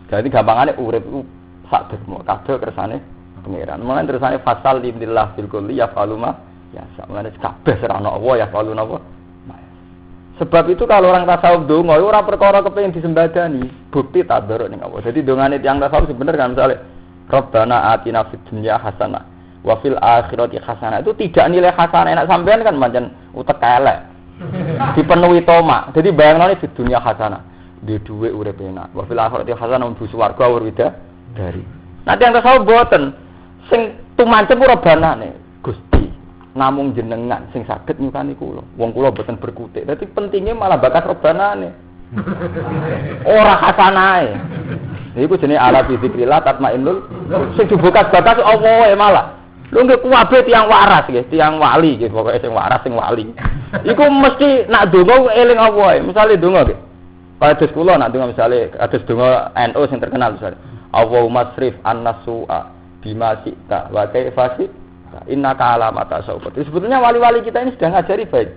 S2: Jadi gampangannya urip itu sak dermo, kabeh kersane pangeran. Mulane tersane fasal lillah fil kulli yafalu ma ya sakmene kabeh serana Allah ya falu napa. Sebab itu kalau orang tasawuf donga ora perkara kepengin disembadani, bukti tadarruk ning Allah. Jadi dongane tiyang tasawuf sebenarnya kan misale Rabbana atina fid dunya hasanah wa fil akhirati hasanah. Itu tidak nilai hasanah enak sampean kan pancen utek elek. Dipenuhi tomak. Jadi bayangno di dunia hasanah, di dhuwit urip enak. Wa fil akhirati hasanah mlebu swarga wirwida dari. Nanti yang tasawuf boten sing tumancep ora banane. Gusti, namung jenengan sing saged nyukani kula. Wong kula boten berkutik. Dadi pentingnya malah bakat robanane. Ora hasanahe. Niku jenenge ala bi dzikrillah tatmainnul. Sing dibuka bakat Allah malah. Lho nggih kuwabe tiyang waras nggih, tiyang wali nggih, pokoke sing waras sing wali. Iku mesti nak donga eling apa wae. Misale donga nggih. Kados kula nak donga misale kados donga NU sing terkenal misale. Allahumma srif an-nasu'a bima syi'ta wa kaifa syi'ta innaka ala ma tasawwur. Sebetulnya wali-wali kita ini sudah ngajari baik.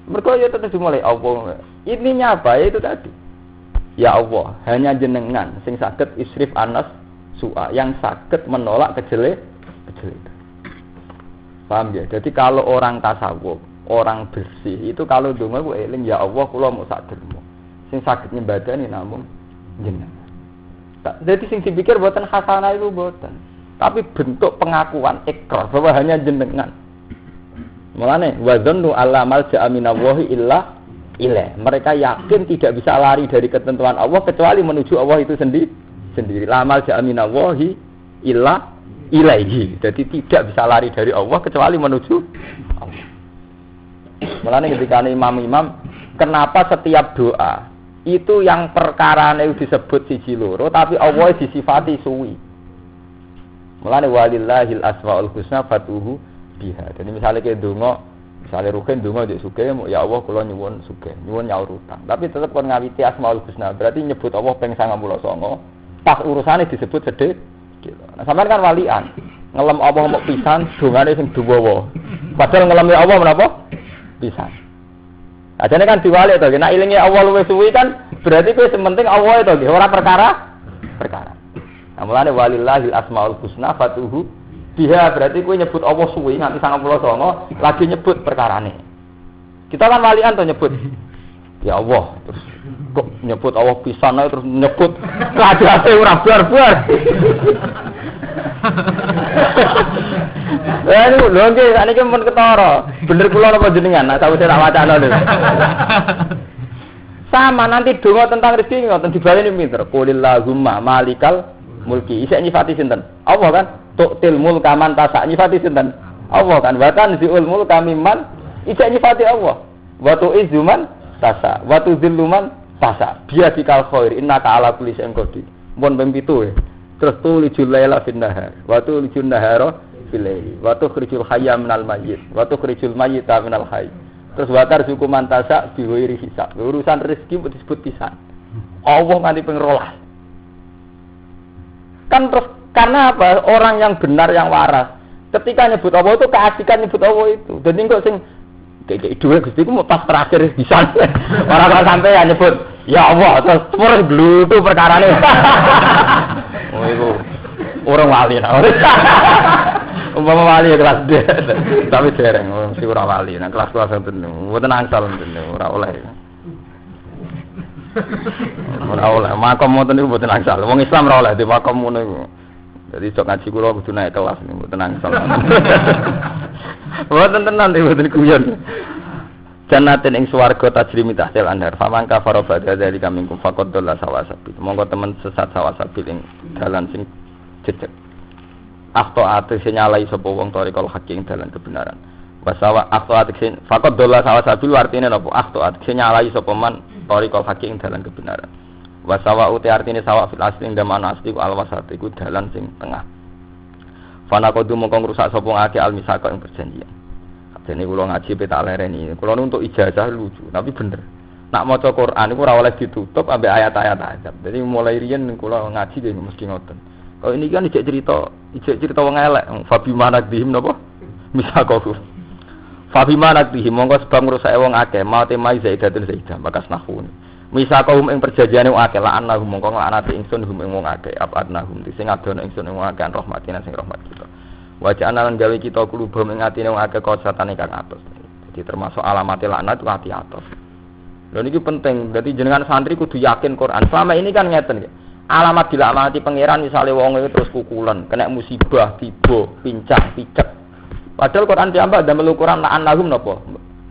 S2: Mergo ya tetep dimulai Allah. Intinya apa? Ya itu tadi. Ya Allah, hanya jenengan sing saged isrif anas su'a, yang saged menolak kejelekan. Paham ya? Jadi kalau orang tasawuf, orang bersih itu kalau donga ku eling ya Allah kula mau sak dermo. Sing saged nyembadani namung jenengan. Jadi sing dipikir boten hasanah itu boten. Tapi bentuk pengakuan ikrar bahwa hanya jenengan. Mulane wa dzannu alla malja'a minallahi illa ilaih. Mereka yakin tidak bisa lari dari ketentuan Allah kecuali menuju Allah itu sendiri. La malja'a minallahi illa ilaihi. Jadi tidak bisa lari dari Allah kecuali menuju Allah. Mulane ketika imam-imam, kenapa setiap doa itu yang perkarane disebut siji loro tapi Allah disifati suwi. Mulane walillahil asmaul husna fatuhu biha. Jadi misalnya ke donga, misalnya rugen donga ndek sugih, ya Allah kula nyuwun sugih, nyuwun nyaur utang. Tapi tetep kon ngawiti asmaul husna, berarti nyebut Allah ping 99. Pas urusane disebut sedhik. Nah, sampean kan walian, ngelem Allah mau pisan, dongane sing dawa. Padahal ngelem Allah menapa? Pisan. Ajane kan diwali to, nek ilinge Allah luwih suwi kan berarti kowe sementing Allah itu nggih, ora perkara. Mulane walillahil asmaul husna fatuhu biha berarti kowe nyebut Allah suwi nganti 99 lagi nyebut perkarane. Kita kan walian to nyebut ya Allah terus kok nyebut Allah pisan terus nyebut rajate ora bar-bar. Ini lho nggih sakniki mun ketara. Bener kula napa jenengan? Nek sawise tak wacana lho. Sama nanti donga tentang rezeki ngoten dibaleni pinter. Qulillahumma malikal mulki. Isih nyifati sinten? Allah kan. Tu'til mulka man tasa. Nyifati sinten? Allah kan. Wa tanzi'ul mulka mimman isih nyifati Allah. Wa tu'izzu man tasa. Wa tudzillu man tasa. Biadikal khair. Innaka ala kulli syai'in qadir. Mun ping 7 ya. Terus tulijul laila fin nahar. Wa tulijul nahara fil laili. Wa tukhrijul hayya minal mayyit. Wa tukhrijul mayyita minal hayy. Terus watar suku mantasa biwiri hisab. Urusan rezeki disebut pisan. Allah nganti ping 12. Kan terus karena apa? Orang yang benar yang waras. Ketika nyebut Allah itu keasikan nyebut Allah itu. Jadi kok sing kayak dua Gusti ku pas terakhir bisa. Orang sampai ya nyebut ya Allah terus terus glutu perkarane. Oh iku orang wali nah. Umpama wali kelas D, tapi dereng mesti ora wali. Nah kelas kelas enten mboten angsal enten ora oleh. Ora oleh makom mboten niku mboten angsal. Wong Islam ora oleh di makom ngono iku. Jadi sok ngaji kula kudu naik kelas niku mboten angsal. Mboten tenan mboten guyon. Jannatin ing swarga tajri tahtil anhar. Faman kafara ba'da dzalika minkum faqad dalla sawasabil. Monggo temen sesat sawasabil ing dalan sing jejeg. Akto ate nyalai sapa wong tarikal hak ing dalan kebenaran. Basawa akto ate faqad dalla sawasabil artine napa? Akto ate nyalai sapa man tarikal hak ing dalan kebenaran. Wasawa uti artine sawa fil asli ing daman asli ku alwasat iku dalan sing tengah. Fana kodu mongko ngrusak sapa ngake almisaka ing perjanjian. Dene kula ngaji peta lereni. Kula untuk ijazah lucu, tapi bener. Nak maca Quran iku ora oleh ditutup ambek ayat-ayat azab. Jadi mulai riyen kula ngaji nggih mesti ngoten. Kalau ini kan ijek cerita wong elek. Fabi manak dihim napa? Misakohu. Fabi manak dihim mongko sebab ngrusak wong akeh, mate mai zaidatun zaidah bakas nahun. Misakohum ing perjanjiane wong akeh la annahum mongko nglanati ingsun hum ing wong akeh abadnahum sing adono ingsun ing wong akeh rahmatina sing rahmat kita. Wajah lan gawe kita kulubum ing atine wong akeh kosatane kang atos. Jadi termasuk alamate laknat itu ati atos. Lha niki penting. Dadi jenengan santri kudu yakin Quran. Selama ini kan ngeten nggih. Alamat dilaknati pangeran misalnya wong itu terus kukulan, kena musibah, tiba, pincang, picek. Padahal Quran diambak damel ukuran la'an lahum napa?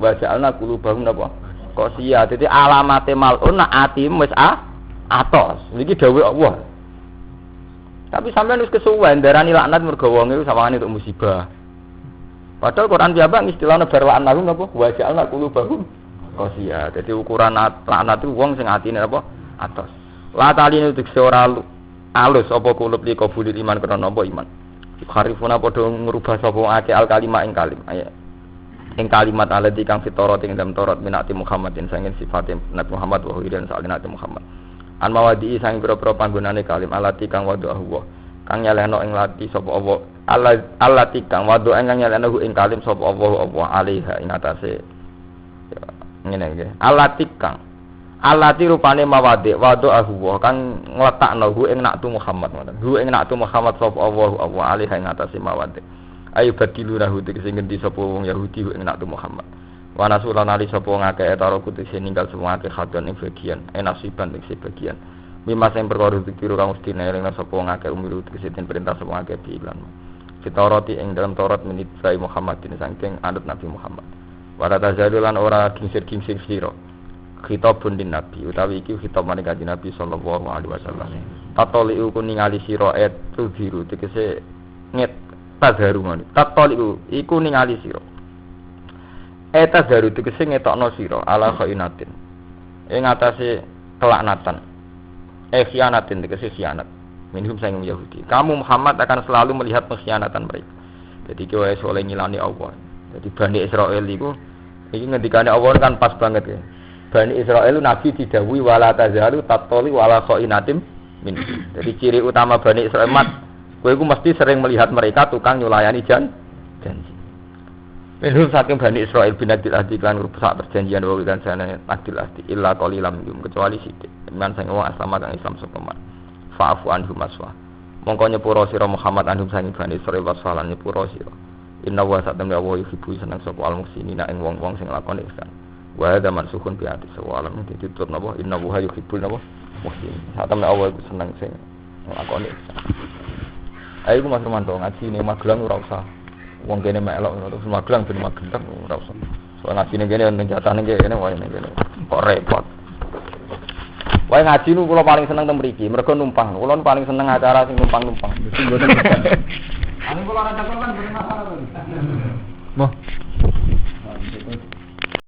S2: Wa ja'alna qulubahum napa? Qasiya. Dadi alamate malun nak atim wis atos. Iki dawuh Allah. Tapi sampean wis kesuwen darani laknat mergo wong iku sawangane untuk musibah. Padahal Quran diambak istilahna bar la'an lahum napa? Wa ja'alna qulubahum qasiya. Dadi ukuran laknat itu wong sing atine apa? Atos. La taline dikse ora alus apa kulub li qabulil iman krana apa iman. Harifuna padha ngrubah sapa akeh al kalimah ing kalim. Ing kalimat alati kang fitorat ing dalam Taurat minati Muhammadin sanging sifate Nabi Muhammad wa hudan salinati Muhammad. An mawadi sanging pira-pira panggonane kalim alati kang wadu Allah. Kang nyalehno ing lati sapa Allah. Alati kang wadu ing nyalehno ing kalim sapa Allah alaiha ing atase. Ngene nggih. Alati kang alati rupane mawade wadu ahwa kang ngletakno hu ing naktu Muhammad ngoten hu ing naktu Muhammad sapa Allah alih ing atase mawade ayo badiluna hu sing ngendi sapa wong Yahudi hu ing naktu Muhammad wa nasulan ali sapa ngake etaro kudu sing ninggal semua akeh hadon ing bagian enasiban ing bagian mimas sing perkara dikira kang mesti nelingna sapa ngake umiru sing perintah sapa ngake diiklan fitorati ing dalam Taurat menit sai Muhammadin saking anut Nabi Muhammad wa tazalulan ora gingsir-gingsir sira khitabun din nabi utawi iki khitab marang kanjeng Nabi sallallahu alaihi wasallam. Tatoliu ku ningali sira etu biru tegese nget tadharu ngono. Tatoliu iku ningali sira. Tadharu tegese ngetokno sira ala khainatin. Ing atase kelaknatan. Khianatin tegese khianat. Minhum sanging Yahudi. Kamu Muhammad akan selalu melihat pengkhianatan mereka. Jadi kowe oleh ngilani Allah. Jadi Bani Israil iku iki ngendikane Allah kan pas banget ya. Bani Israil Nabi didhawuhi wala tazalu tatoli wala khainatim min. Jadi ciri utama Bani Israil kowe iku mesti sering melihat mereka tukang nyulayani janji. Minhum saking Bani Israil binadil ahdi kan rusak perjanjian wa kan sana adil ahdi illa qalilam kecuali sithik. Men sing wong asama kang Islam sapa man. Fa'fu anhum aswa.
S1: Mongko nyepuro sira Muhammad anhum sangi Bani Israil wasfalan nyepuro sira. Inna wa satamna wa yuhibbu seneng sapa al muhsinina ing wong-wong sing lakoni ihsan. Wa hadza mansukun bi ati sawalam ditutup napa inna wa yuhibbul napa muhsin. Satamna Allah iku seneng sing lakoni ihsan. Ayo ku Mas Romanto ngaji ning Magelang ora usah. Wong kene melok terus Magelang ben Magelang ora usah. Soal ngaji ning kene ning jatane kene wae ning kene. Kok repot. Wae ngaji nu kula paling seneng teng mriki, mergo numpang. Kula paling seneng acara sing numpang-numpang. Mesti mboten. Ane kula ora cakep kan mboten masalah.